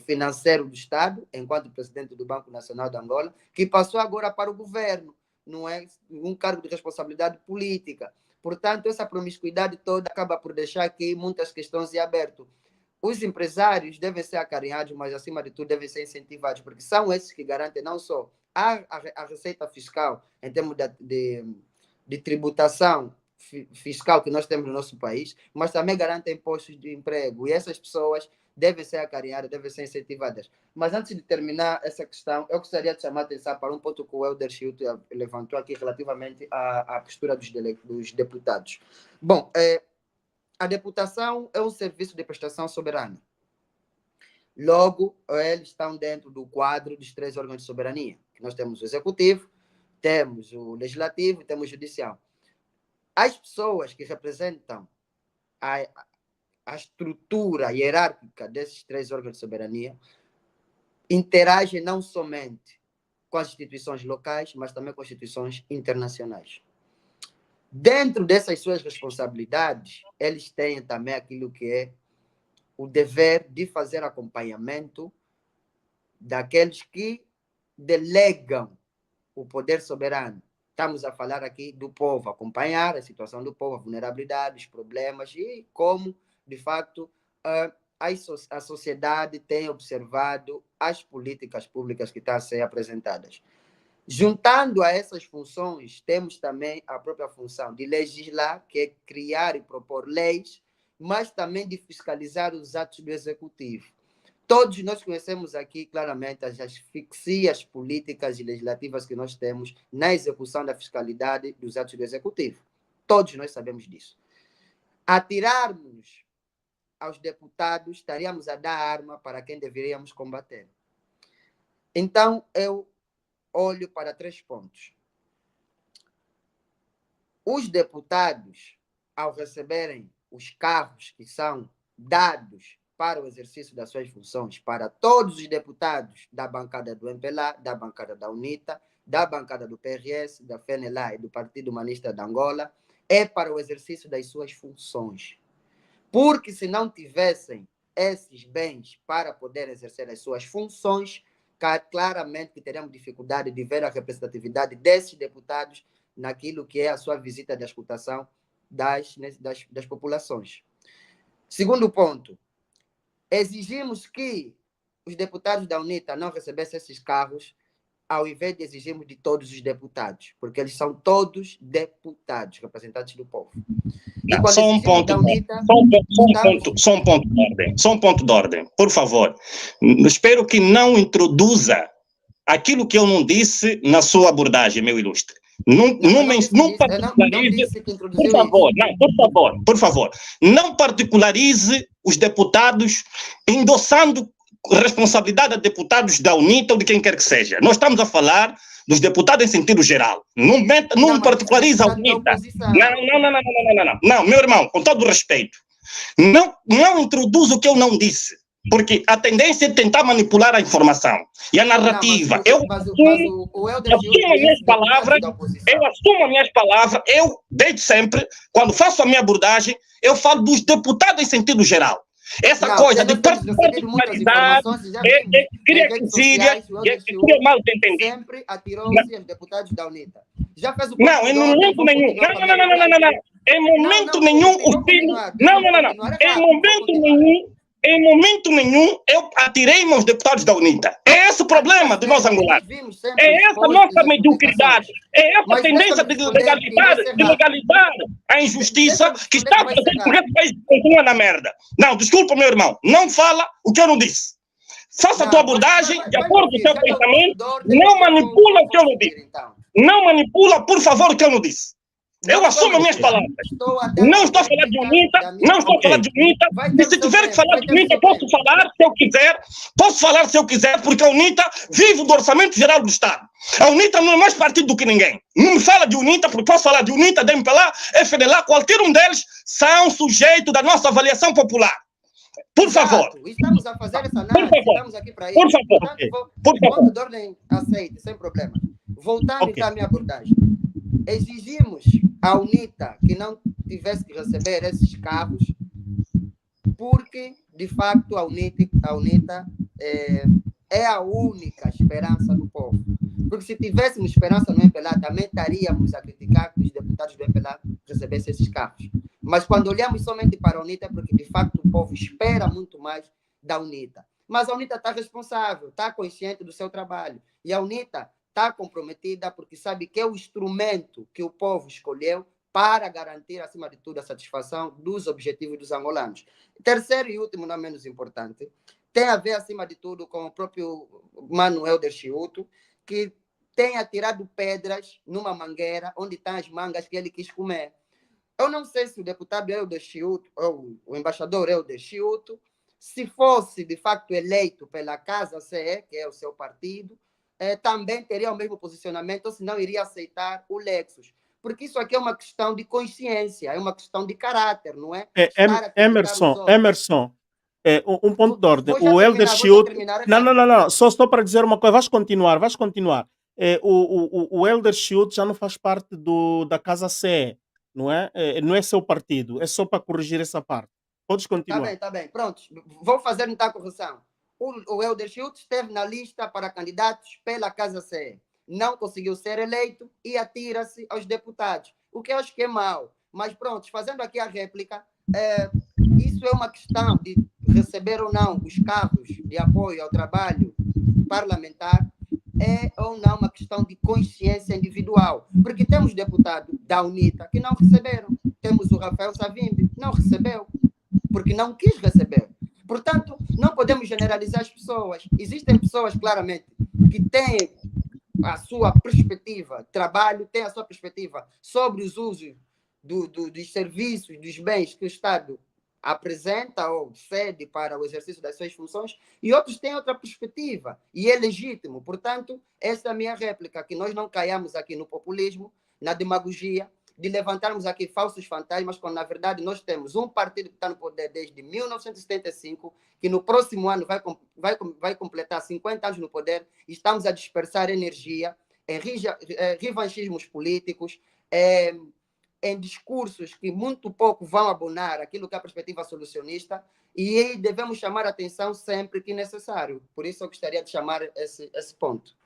financeiro do Estado, enquanto presidente do Banco Nacional de Angola, que passou agora para o governo, não é um cargo de responsabilidade política. Portanto, essa promiscuidade toda acaba por deixar aqui muitas questões em aberto. Os empresários devem ser acarinhados, mas, acima de tudo, devem ser incentivados, porque são esses que garantem não só a receita fiscal, em termos de tributação fiscal que nós temos no nosso país, mas também garantem postos de emprego. E essas pessoas devem ser acarinhadas, devem ser incentivadas. Mas, antes de terminar essa questão, eu gostaria de chamar a atenção para um ponto que o Helder Chilto levantou aqui relativamente à postura dos deputados. Bom, a deputação é um serviço de prestação soberana. Logo, eles estão dentro do quadro dos 3 órgãos de soberania. Nós temos o executivo, temos o legislativo e temos o judicial. As pessoas que representam a estrutura hierárquica desses 3 órgãos de soberania interagem não somente com as instituições locais, mas também com as instituições internacionais. Dentro dessas suas responsabilidades, eles têm também aquilo que é o dever de fazer acompanhamento daqueles que delegam o poder soberano. Estamos a falar aqui do povo, acompanhar a situação do povo, a vulnerabilidade, os problemas e como, de fato, a sociedade tem observado as políticas públicas que estão a ser apresentadas. Juntando a essas funções, temos também a própria função de legislar, que é criar e propor leis, mas também de fiscalizar os atos do executivo. Todos nós conhecemos aqui claramente as asfixias políticas e legislativas que nós temos na execução da fiscalidade dos atos do executivo. Todos nós sabemos disso. Atirarmos aos deputados, estaríamos a dar arma para quem deveríamos combater. Então, eu olho para 3 pontos. Os deputados, ao receberem os carros que são dados para o exercício das suas funções, para todos os deputados da bancada do MPLA, da bancada da UNITA, da bancada do PRS, da FNLA e do Partido Humanista de Angola, é para o exercício das suas funções. Porque se não tivessem esses bens para poder exercer as suas funções, claramente que teremos dificuldade de ver a representatividade desses deputados naquilo que é a sua visita de escutação das populações. Segundo ponto, exigimos que os deputados da UNITA não recebessem esses carros, ao invés de exigirmos de todos os deputados, porque eles são todos deputados, representantes do povo. Só um ponto de ordem, por favor. Espero que não introduza aquilo que eu não disse na sua abordagem, meu ilustre. Não particularize, disse que por introduziu favor, isso. não, por favor, não particularize os deputados endossando responsabilidade a deputados da UNITA ou de quem quer que seja. Nós estamos a falar dos deputados em sentido geral. Não mas particularize a deputado da UNITA. oposição. Não, meu irmão, com todo o respeito, não introduz o que eu não disse, porque a tendência é tentar manipular a informação e a narrativa. Eu assumo as minhas palavras, eu, desde sempre, quando faço a minha abordagem, eu falo dos deputados em sentido geral. Essa coisa de particularidade, cria quesilha, cria mal de entender. Sempre atirou-se aos deputados da UNITA. Já fez o não, em momento nenhum. Em momento nenhum, o filho. Em momento nenhum, eu atirei-me aos deputados da UNITA. É esse o problema de nós angolanos. É essa nossa mediocridade. É essa tendência de legalizar a injustiça que está fazendo com que esse país continua na merda. Não, desculpa, meu irmão. Não fala o que eu não disse. Faça a tua abordagem de acordo com o seu pensamento. Não manipula o que eu não disse. Não manipula, por favor, o que eu não disse. Eu assumo as minhas palavras. Não estou a falar de UNITA, não estou a falar de UNITA. E se tiver que falar de UNITA, posso falar se eu quiser. Posso falar se eu quiser, porque a UNITA vive do Orçamento Geral do Estado. A UNITA não é mais partido do que ninguém. Não me fala de UNITA, porque posso falar de UNITA, da MPLA, FNLA, qualquer um deles são sujeito da nossa avaliação popular. Por favor. Estamos a fazer essa análise, estamos aqui para isso. Por favor. Por favor. De ordem aceite, sem problema. Voltando então à minha abordagem. Exigimos à UNITA que não tivesse que receber esses carros, porque, de facto, a UNITA é a única esperança do povo. Porque se tivéssemos esperança no MPLA, também estaríamos a criticar que os deputados do MPLA recebessem esses carros. Mas quando olhamos somente para a UNITA, é porque, de facto, o povo espera muito mais da UNITA. Mas a UNITA está responsável, está consciente do seu trabalho. E a UNITA está comprometida porque sabe que é o instrumento que o povo escolheu para garantir, acima de tudo, a satisfação dos objetivos dos angolanos. Terceiro e último, não menos importante, tem a ver, acima de tudo, com o próprio Manuel de Chiuto, que tem atirado pedras numa mangueira onde estão as mangas que ele quis comer. Eu não sei se o deputado Helder Chiuto, ou o embaixador Helder Chiuto, se fosse, de facto, eleito pela Casa CE, que é o seu partido, também teria o mesmo posicionamento, ou se não iria aceitar o Lexus. Porque isso aqui é uma questão de consciência, é uma questão de caráter, não é? Emerson, um ponto de ordem. O Helder Chiuto... Não. Só estou para dizer uma coisa. Vais continuar. O Helder Chiuto já não faz parte da Casa CE, não é? Não é seu partido. É só para corrigir essa parte. Podes continuar. Tá bem. Pronto. Vou fazer então a correção. O Helder Chiuto esteve na lista para candidatos pela Casa CE. Não conseguiu ser eleito e atira-se aos deputados. O que eu acho que é mau. Mas pronto, fazendo aqui a réplica, isso é uma questão de receber ou não os cargos de apoio ao trabalho parlamentar, é ou não uma questão de consciência individual. Porque temos deputados da UNITA que não receberam. Temos o Rafael Savimbi, não recebeu, porque não quis receber. Portanto, não podemos generalizar as pessoas. Existem pessoas, claramente, que têm a sua perspectiva, trabalho, têm a sua perspectiva sobre os usos dos serviços, dos bens que o Estado apresenta ou cede para o exercício das suas funções, e outros têm outra perspectiva, e é legítimo. Portanto, essa é a minha réplica, que nós não caiamos aqui no populismo, na demagogia, de levantarmos aqui falsos fantasmas, quando, na verdade, nós temos um partido que está no poder desde 1975, que no próximo ano vai completar 50 anos no poder, e estamos a dispersar energia em revanchismos políticos, em discursos que muito pouco vão abonar aquilo que é a perspectiva solucionista, e devemos chamar a atenção sempre que necessário. Por isso eu gostaria de chamar esse ponto.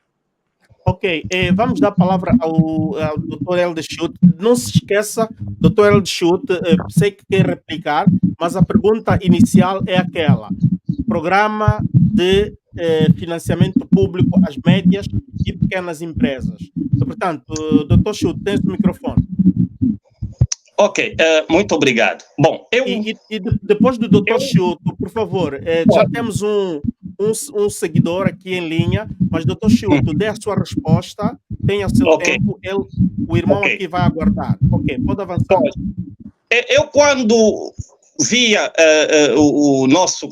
Ok, vamos dar a palavra ao Dr. Helder Chiuto. Não se esqueça, Dr. Helder Chiuto, sei que quer replicar, mas a pergunta inicial é aquela. Programa de financiamento público às médias e pequenas empresas. Portanto, Dr. Chiuto, tens o microfone. Ok, muito obrigado. Bom, depois do Dr. Chiuto, por favor, já temos um seguidor aqui em linha, mas Dr. Chiuto, dê a sua resposta tenha seu Ok. tempo, o irmão Ok. aqui vai aguardar. Ok, pode avançar. Eu, quando via o nosso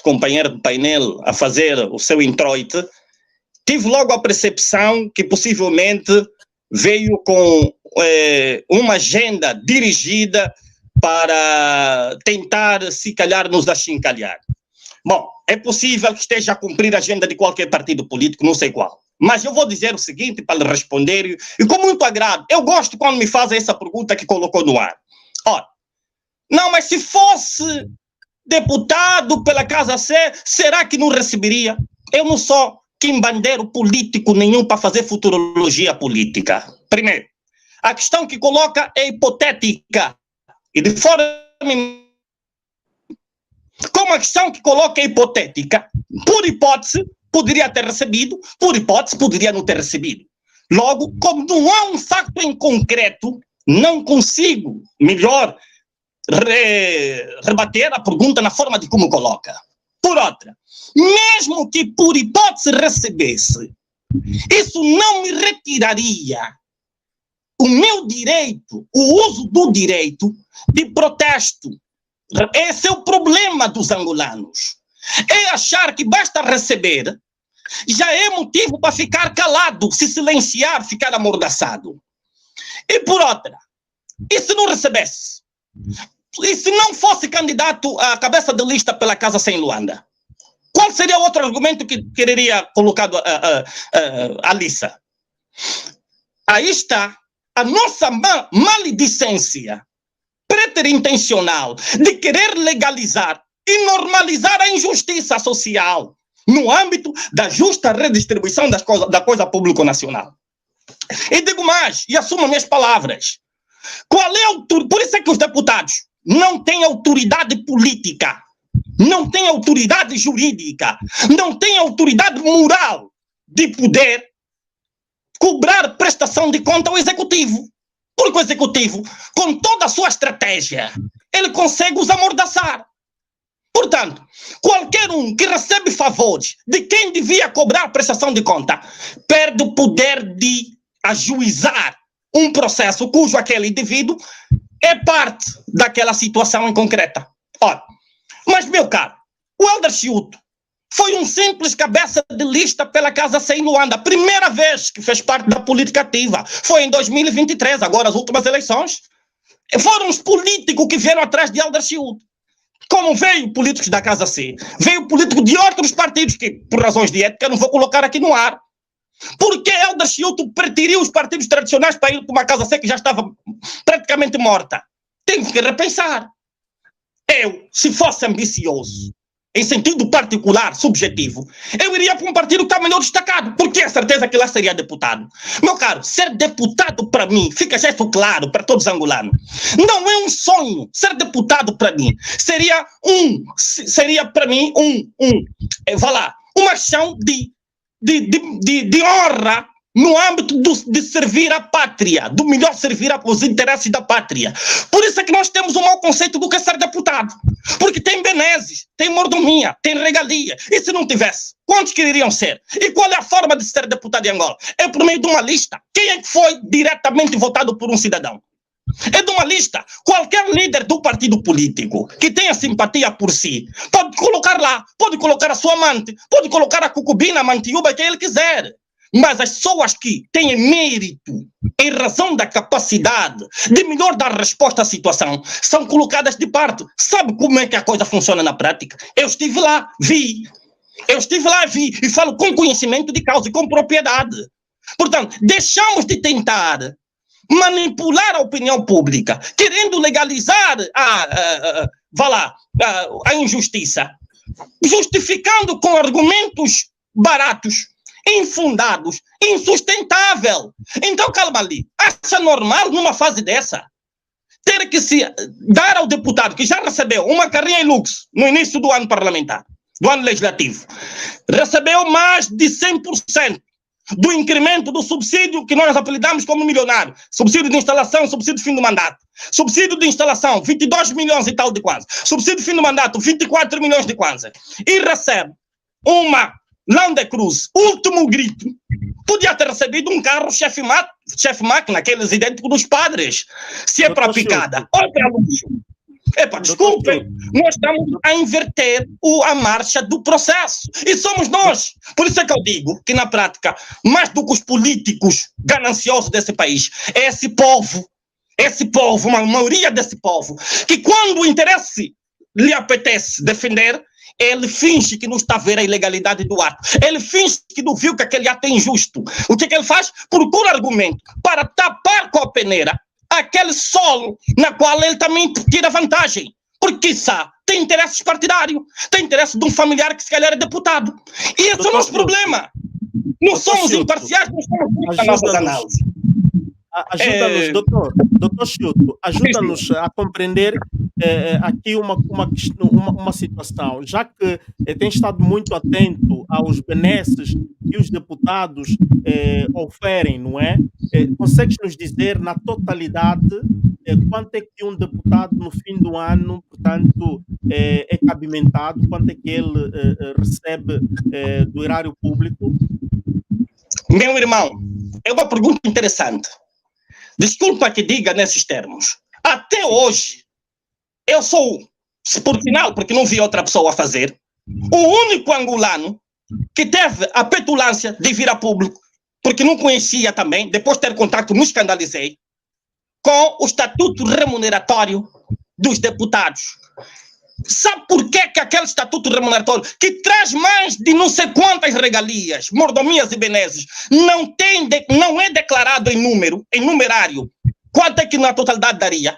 companheiro de painel a fazer o seu introito, tive logo a percepção que possivelmente veio com uma agenda dirigida para tentar, se calhar, nos achincalhar. Bom, é possível que esteja a cumprir a agenda de qualquer partido político, não sei qual. Mas eu vou dizer o seguinte para lhe responder, e com muito agrado. Eu gosto quando me fazem essa pergunta que colocou no ar. Ora, não, mas se fosse deputado pela Casa C, será que não receberia? Eu não sou quimbandeiro político nenhum para fazer futurologia política. Primeiro, a questão que coloca é hipotética. E de forma... Como a questão que coloca é hipotética, por hipótese, poderia ter recebido, por hipótese, poderia não ter recebido. Logo, como não há um facto em concreto, não consigo, melhor, rebater a pergunta na forma de como coloca. Por outra, mesmo que por hipótese recebesse, isso não me retiraria o meu direito, o uso do direito de protesto. Esse é o problema dos angolanos. É achar que basta receber, já é motivo para ficar calado, se silenciar, ficar amordaçado. E por outra, e se não recebesse? E se não fosse candidato à cabeça de lista pela Casa Sem Luanda? Qual seria o outro argumento que teria colocado a Lissa? Aí está a nossa maledicência preterintencional de querer legalizar e normalizar a injustiça social no âmbito da justa redistribuição da coisa público-nacional. E digo mais, e assumo minhas palavras. Qual é por isso é que os deputados não têm autoridade política, não têm autoridade jurídica, não têm autoridade moral de poder cobrar prestação de conta ao executivo. Porque o executivo, com toda a sua estratégia, ele consegue os amordaçar. Portanto, qualquer um que recebe favores de quem devia cobrar prestação de conta, perde o poder de ajuizar um processo cujo aquele indivíduo é parte daquela situação em concreta. Ora, mas, meu caro, o Helder Chiuto foi um simples cabeça de lista pela Casa Sem Luanda. A primeira vez que fez parte da política ativa foi em 2023, agora as últimas eleições. Foram os políticos que vieram atrás de Helder Chiuto. Como veio políticos da Casa C, veio político de outros partidos que, por razões de ética, não vou colocar aqui no ar. Porque Helder Chiuto preferiu os partidos tradicionais para ir para uma Casa C que já estava praticamente morta? Tenho que repensar. Eu, se fosse ambicioso, em sentido particular, subjetivo, eu iria para um partido que está melhor destacado, porque é certeza que lá seria deputado. Meu caro, ser deputado para mim, fica já isso claro para todos os angolanos, não é um sonho. Ser deputado para mim seria para mim vá lá, uma ação de honra no âmbito de servir a pátria, do melhor servir os interesses da pátria. Por isso é que nós temos um mau conceito do que é ser deputado. Porque tem benesses, tem mordomia, tem regalia. E se não tivesse, quantos queriam ser? E qual é a forma de ser deputado em Angola? É por meio de uma lista. Quem é que foi diretamente votado por um cidadão? É de uma lista. Qualquer líder do partido político que tenha simpatia por si, pode colocar lá, pode colocar a sua amante, pode colocar a cucubina, a mantiúba, quem ele quiser. Mas as pessoas que têm mérito em razão da capacidade de melhor dar resposta à situação são colocadas de parte. Sabe como é que a coisa funciona na prática? Eu estive lá, vi. E falo com conhecimento de causa e com propriedade. Portanto, deixamos de tentar manipular a opinião pública, querendo legalizar a injustiça, justificando com argumentos baratos, infundados, insustentável. Então, calma ali. Acha normal, numa fase dessa, ter que se dar ao deputado que já recebeu uma carrinha em luxo no início do ano parlamentar, do ano legislativo, recebeu mais de 100% do incremento do subsídio que nós apelidamos como milionário, subsídio de instalação, subsídio de fim do mandato, subsídio de instalação, 22 milhões e tal de kwanza, subsídio de fim do mandato, 24 milhões de kwanza, e recebe uma Land Cruz, último grito, podia ter recebido um carro chefe-máquina, aqueles idênticos dos padres, se é para picada. Olha para luxo. Desculpem, nós estamos a inverter a marcha do processo. E somos nós. Por isso é que eu digo que, na prática, mais do que os políticos gananciosos desse país, é esse povo, uma maioria desse povo, que quando o interesse lhe apetece defender, ele finge que não está a ver a ilegalidade do ato. Ele finge que não viu que aquele ato é injusto. O que ele faz? Procura argumento para tapar com a peneira aquele solo na qual ele também tira vantagem. Porque, quiçá, tem interesses partidários, tem interesse de um familiar que se calhar é deputado. E esse é o nosso problema. Não somos imparciais, não somos justos nas nossas análises. Ajuda-nos, doutor Chiuto, ajuda-nos a compreender aqui uma situação, já que tem estado muito atento aos benesses que os deputados oferem, não é? Consegues nos dizer na totalidade quanto é que um deputado no fim do ano, portanto, é cabimentado, quanto é que ele recebe do erário público? Meu irmão, é uma pergunta interessante. Desculpa que diga nesses termos. Até hoje, eu sou, por final, porque não vi outra pessoa a fazer, o único angolano que teve a petulância de vir a público, porque não conhecia também, depois de ter contato, me escandalizei, com o estatuto remuneratório dos deputados. Sabe por que aquele estatuto remuneratório, que traz mais de não sei quantas regalias, mordomias e benesses, não é declarado em numerário? Quanto é que na totalidade daria?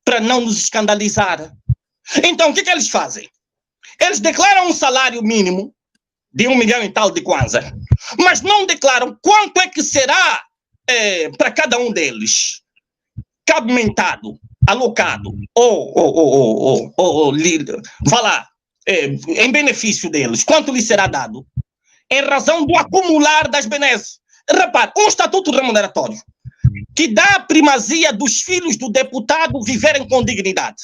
Para não nos escandalizar. Então, o que eles fazem? Eles declaram um salário mínimo de 1 milhão e tal de kwanza, mas não declaram quanto é que será para cada um deles cabimentado, alocado, vá lá, em benefício deles, quanto lhe será dado, em razão do acumular das benesses. Repare, um estatuto remuneratório que dá a primazia dos filhos do deputado viverem com dignidade.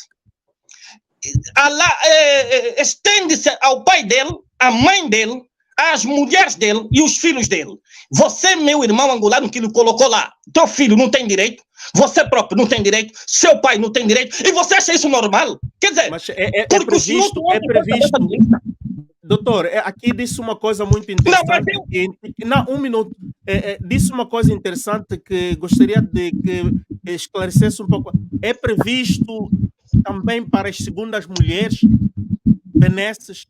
Estende-se ao pai dele, à mãe dele, às mulheres dele e os filhos dele. Você, meu irmão angolano, que lhe colocou lá, teu filho não tem direito, você próprio não tem direito, seu pai não tem direito, e você acha isso normal? Quer dizer, mas é previsto. Doutor, aqui disse uma coisa muito interessante. Um minuto. Disse uma coisa interessante que gostaria de que esclarecesse um pouco. É previsto também para as segundas mulheres benesses?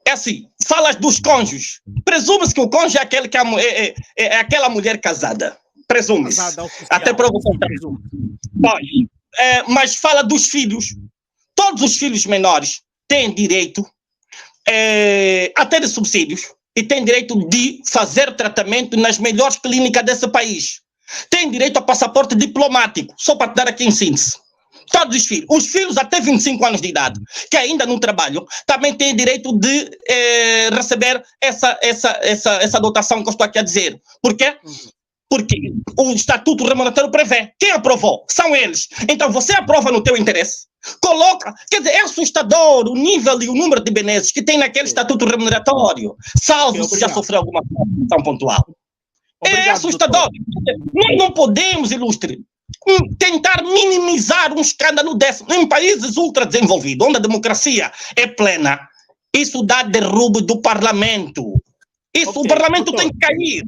É assim, falas dos cônjuges. Presume-se que o cônjuge é aquele que é aquela mulher casada. Presume-se. Até para você. Mas fala dos filhos. Todos os filhos menores têm direito a ter subsídios e têm direito de fazer tratamento nas melhores clínicas desse país. Têm direito a passaporte diplomático, só para te dar aqui em síntese. Todos os filhos até 25 anos de idade, que ainda não trabalham, também têm direito de receber essa dotação que eu estou aqui a dizer. Por quê? Porque o estatuto remuneratório prevê. Quem aprovou? São eles. Então você aprova no teu interesse, coloca, quer dizer, é assustador o nível e o número de benesses que tem naquele estatuto remuneratório, salvo se já sofreu alguma ação pontual. É assustador. Nós não podemos, ilustre, tentar minimizar um escândalo desse. Em países ultradesenvolvidos, onde a democracia é plena, isso dá derrubo do parlamento. O parlamento tem que cair.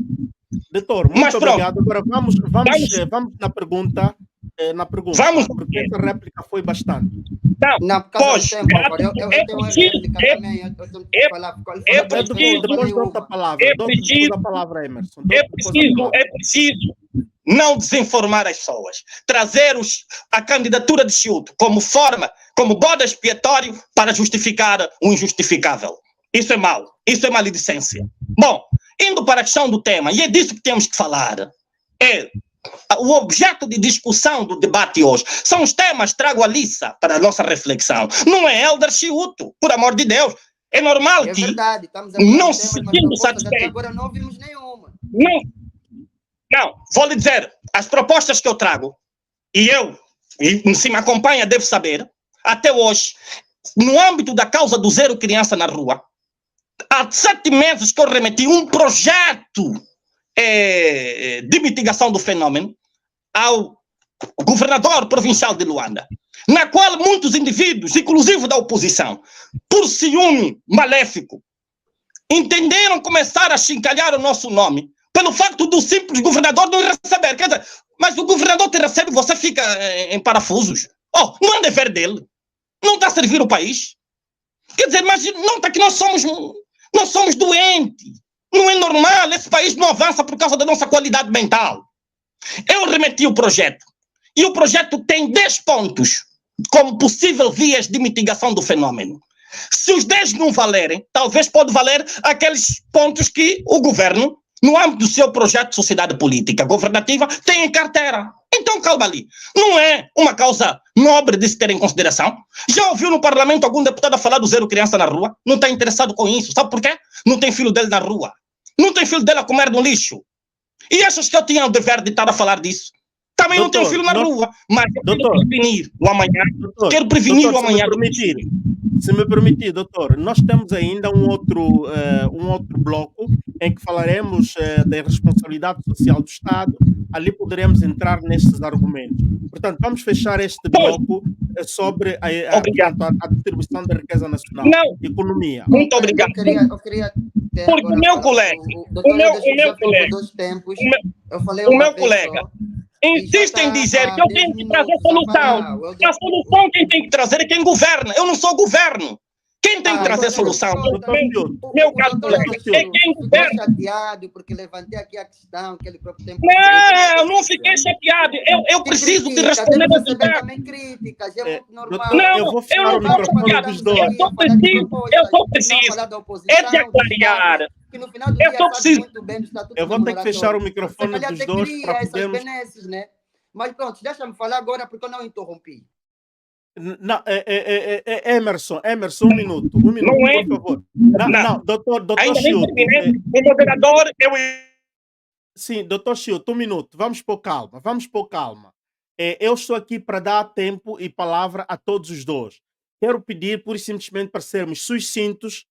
Doutor, muito obrigado. Agora vamos na pergunta. Vamos, porque essa réplica foi bastante. Não, por causa do tempo, agora eu tenho uma réplica também. Eu tenho que falar. Depois dou a palavra. Dou a palavra, Emerson. É preciso não desinformar as pessoas. Trazer a candidatura de Chiuto como bode expiatório para justificar o injustificável. Isso é mau. Isso é maledicência. Bom, indo para a questão do tema, e é disso que temos que falar, o objeto de discussão do debate hoje são os temas, trago a liça para a nossa reflexão. Não é Hélder Chiuto, por amor de Deus. É normal que verdade, estamos não se sentindo satisfeito. Agora não ouvimos nenhuma. Não, vou lhe dizer, as propostas que eu trago, e se me acompanha, deve saber, até hoje, no âmbito da causa do zero criança na rua, há 7 meses que eu remeti um projeto de mitigação do fenômeno ao governador provincial de Luanda, na qual muitos indivíduos, inclusive da oposição, por ciúme maléfico, entenderam começar a chincalhar o nosso nome pelo facto do simples governador não receber. Quer dizer, mas o governador te recebe e você fica em parafusos. Oh, não é dever dele. Não está a servir o país. Quer dizer, mas não está que nós somos doentes. Não é normal. Esse país não avança por causa da nossa qualidade mental. Eu remeti o projeto. E o projeto tem 10 pontos como possível vias de mitigação do fenômeno. Se os 10 não valerem, talvez pode valer aqueles pontos que o governo, no âmbito do seu projeto de sociedade política governativa, tem em carteira. Então, calma ali. Não é uma causa nobre de se ter em consideração? Já ouviu no parlamento algum deputado a falar do zero criança na rua? Não está interessado com isso. Sabe por quê? Não tem filho dele na rua. Não tem filho dele a comer no lixo. E achas que eu tinha o dever de estar a falar disso? Também doutor, não tenho filho na rua, mas eu quero prevenir o amanhã. Quero prevenir o amanhã. Se me permitir, doutor, nós temos ainda um outro bloco em que falaremos da responsabilidade social do Estado. Ali poderemos entrar nestes argumentos. Portanto, vamos fechar este bloco sobre a distribuição da riqueza nacional, economia. Muito obrigado. Eu queria ter porque o meu colega, o meu colega insiste em dizer que eu tenho que trazer solução. A solução quem tem que trazer é quem governa. Eu não sou governo. Quem tem que trazer solução? Meu caro colega, é quem governa. Estou chateado porque levantei aqui a questão que ele próprio tempo. Não fiquei chateado. Eu preciso de responder ao também críticas, é muito normal. Não, eu não estou chateado. Eu só preciso é de aclarar. No final do dia, muito bem do Estatuto eu vou ter que fechar o microfone dos dois para podermos... benesses, né? Mas pronto, deixa-me falar agora porque eu não interrompi. Não, Emerson, um minuto, não é? Por favor. Não, doutor Chilton. O moderador, Sim, doutor Chilton, um minuto, vamos por calma. Eu estou aqui para dar tempo e palavra a todos os dois. Quero pedir, pura e simplesmente, para sermos sucintos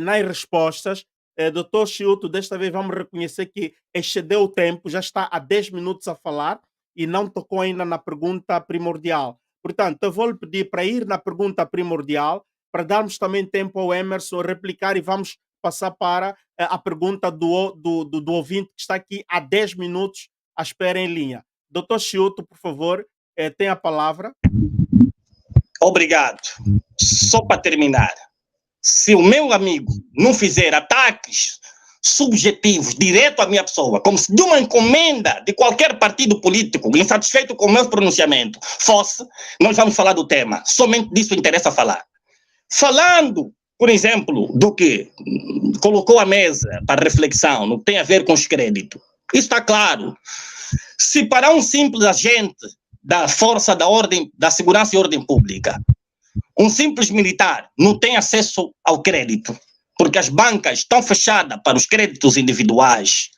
nas respostas. Doutor Chilton, desta vez vamos reconhecer que excedeu o tempo, já está há 10 minutos a falar e não tocou ainda na pergunta primordial. Portanto, eu vou lhe pedir para ir na pergunta primordial, para darmos também tempo ao Emerson replicar e vamos passar para a pergunta do ouvinte que está aqui há 10 minutos à espera em linha. Doutor Chilton, por favor, tem a palavra. Obrigado. Só para terminar, se o meu amigo não fizer ataques subjetivos, direto à minha pessoa, como se de uma encomenda de qualquer partido político insatisfeito com o meu pronunciamento fosse, nós vamos falar do tema. Somente disso interessa falar. Falando, por exemplo, do que colocou à mesa para reflexão, não tem a ver com os créditos. Isso está claro. Se para um simples agente da força da ordem, da segurança e ordem pública, um simples militar não tem acesso ao crédito, porque as bancas estão fechadas para os créditos individuais.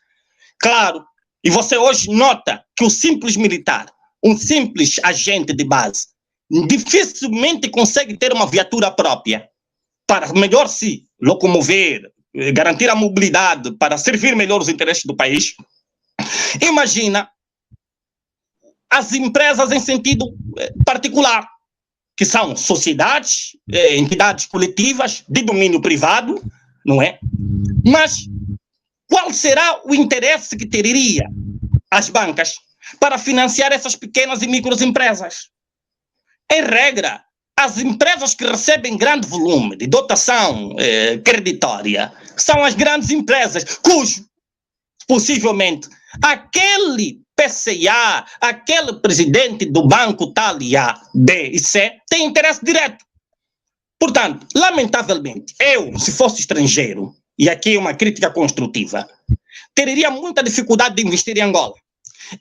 Claro, e você hoje nota que o simples militar, um simples agente de base, dificilmente consegue ter uma viatura própria para melhor se locomover, garantir a mobilidade, para servir melhor os interesses do país. Imagina as empresas em sentido particular, que são sociedades, entidades coletivas de domínio privado, não é? Mas qual será o interesse que teria as bancas para financiar essas pequenas e microempresas? Em regra, as empresas que recebem grande volume de dotação creditória são as grandes empresas, cujo, possivelmente, aquele PCA, aquele presidente do banco tal e A, B e C, tem interesse direto. Portanto, lamentavelmente, eu, se fosse estrangeiro, e aqui é uma crítica construtiva, teria muita dificuldade de investir em Angola.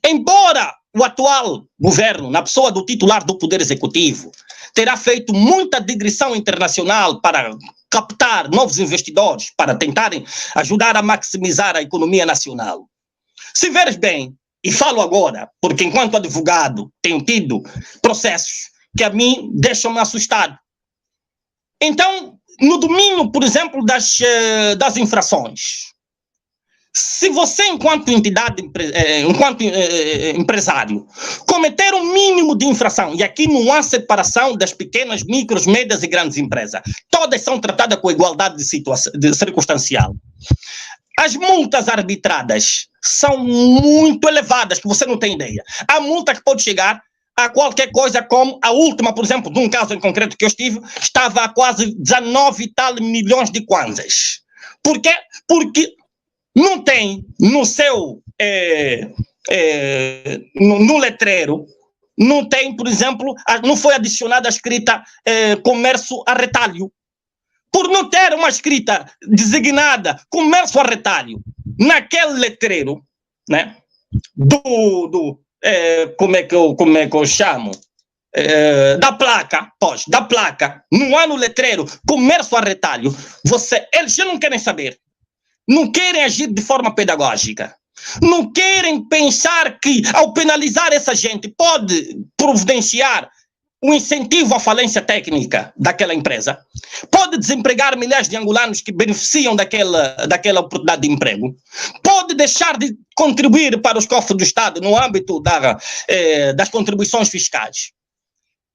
Embora o atual governo, na pessoa do titular do Poder Executivo, terá feito muita digressão internacional para captar novos investidores, para tentarem ajudar a maximizar a economia nacional. Se veres bem, e falo agora, porque enquanto advogado tenho tido processos que a mim deixam-me assustado. Então, no domínio, por exemplo, das infrações. Se você, enquanto entidade, empresário, cometer um mínimo de infração, e aqui não há separação das pequenas, micros, médias e grandes empresas, todas são tratadas com igualdade de circunstancial. As multas arbitradas são muito elevadas, que você não tem ideia. A multa que pode chegar a qualquer coisa como a última, por exemplo, de um caso em concreto que eu estive, estava a quase 19 e tal milhões de kwanzas. Por quê? Porque não tem no seu, no letreiro, não tem, por exemplo, não foi adicionada a escrita comércio a retalho. Por não ter uma escrita designada comércio a retalho naquele letreiro, né, como é que eu chamo? Da placa, não há no letreiro comércio a retalho, eles já não querem saber. Não querem agir de forma pedagógica. Não querem pensar que, ao penalizar essa gente, pode providenciar um incentivo à falência técnica daquela empresa. Pode desempregar milhares de angolanos que beneficiam daquela oportunidade de emprego. Pode deixar de contribuir para os cofres do Estado no âmbito das contribuições fiscais.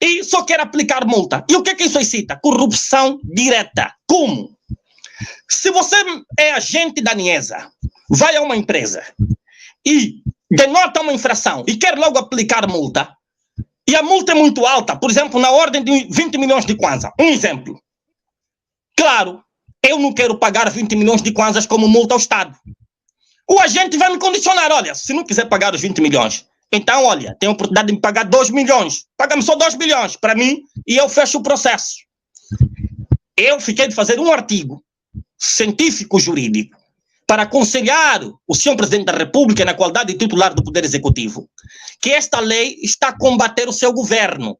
E só quer aplicar multa. E o que é que isso excita? Corrupção direta. Como? Se você é agente da Niesa, vai a uma empresa e denota uma infração e quer logo aplicar multa, e a multa é muito alta, por exemplo, na ordem de 20 milhões de kwanza. Um exemplo. Claro, eu não quero pagar 20 milhões de kwanzas como multa ao Estado. O agente vai me condicionar, olha, se não quiser pagar os 20 milhões, então, olha, tem a oportunidade de me pagar 2 milhões. Paga-me só 2 milhões para mim e eu fecho o processo. Eu fiquei de fazer um artigo científico-jurídico para aconselhar o senhor Presidente da República, na qualidade de titular do Poder Executivo, que esta lei está a combater o seu governo.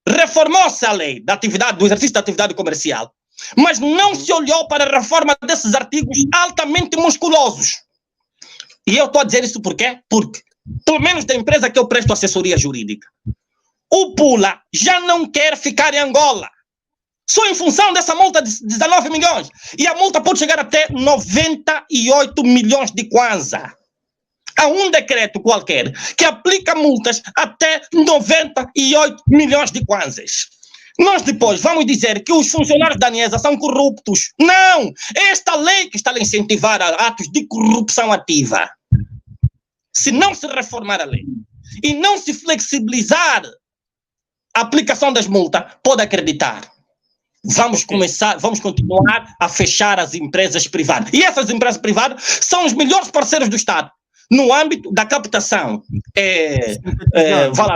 Reformou-se a lei do exercício da atividade comercial, mas não se olhou para a reforma desses artigos altamente musculosos. E eu estou a dizer isso por quê? Porque, pelo menos da empresa que eu presto assessoria jurídica, o Pula já não quer ficar em Angola. Só em função dessa multa de 19 milhões. E a multa pode chegar até 98 milhões de kwanza. Há um decreto qualquer que aplica multas até 98 milhões de kwanzas. Nós depois vamos dizer que os funcionários da Niesa são corruptos. Não! É esta lei que está a incentivar atos de corrupção ativa. Se não se reformar a lei e não se flexibilizar a aplicação das multas, pode acreditar. Vamos continuar a fechar as empresas privadas. E essas empresas privadas são os melhores parceiros do Estado no âmbito da captação,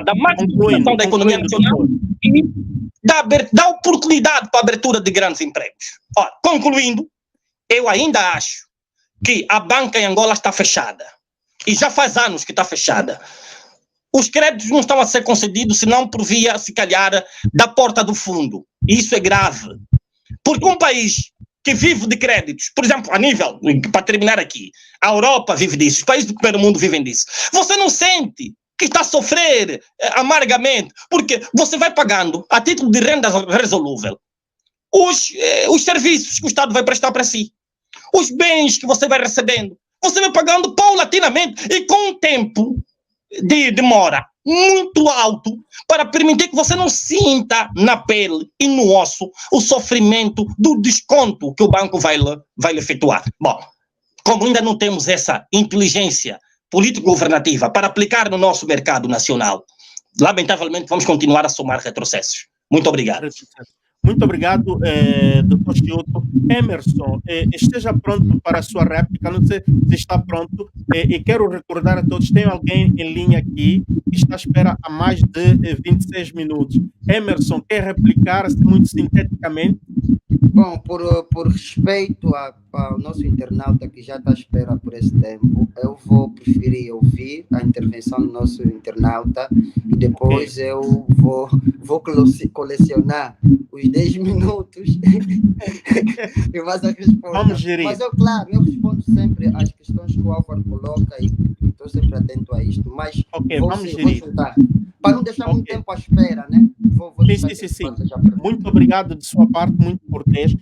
da maximização da economia nacional e da oportunidade para a abertura de grandes empregos. Ora, concluindo, eu ainda acho que a banca em Angola está fechada. E já faz anos que está fechada. Os créditos não estão a ser concedidos, senão por via, se calhar, da porta do fundo. E isso é grave. Porque um país que vive de créditos, por exemplo, a nível, para terminar aqui, a Europa vive disso, os países do primeiro mundo vivem disso. Você não sente que está a sofrer amargamente, porque você vai pagando, a título de renda resolúvel, os serviços que o Estado vai prestar para si, os bens que você vai recebendo, você vai pagando paulatinamente e com um tempo de demora muito alto para permitir que você não sinta na pele e no osso o sofrimento do desconto que o banco vai lhe efetuar. Bom, como ainda não temos essa inteligência político-governativa para aplicar no nosso mercado nacional, lamentavelmente vamos continuar a somar retrocessos. Muito obrigado. Muito obrigado, Dr. Chiuto. Emerson, esteja pronto para a sua réplica, não sei se está pronto, e quero recordar a todos, tem alguém em linha aqui que está à espera há mais de 26 minutos. Emerson, quer replicar-se muito sinteticamente? Bom, por respeito ao nosso internauta que já está à espera por esse tempo, eu vou preferir ouvir a intervenção do nosso internauta e depois eu vou colecionar os 10 minutos e mais a resposta. Vamos gerir. Mas eu respondo sempre às questões que o Álvaro coloca e estou sempre atento a isto. Mas vamos gerir. juntar. para não deixar muito Ok. tempo à espera, né? Vou Sim, deixar sim, sim, que sim. faça já a pergunta. Muito obrigado de sua parte, muito cortês.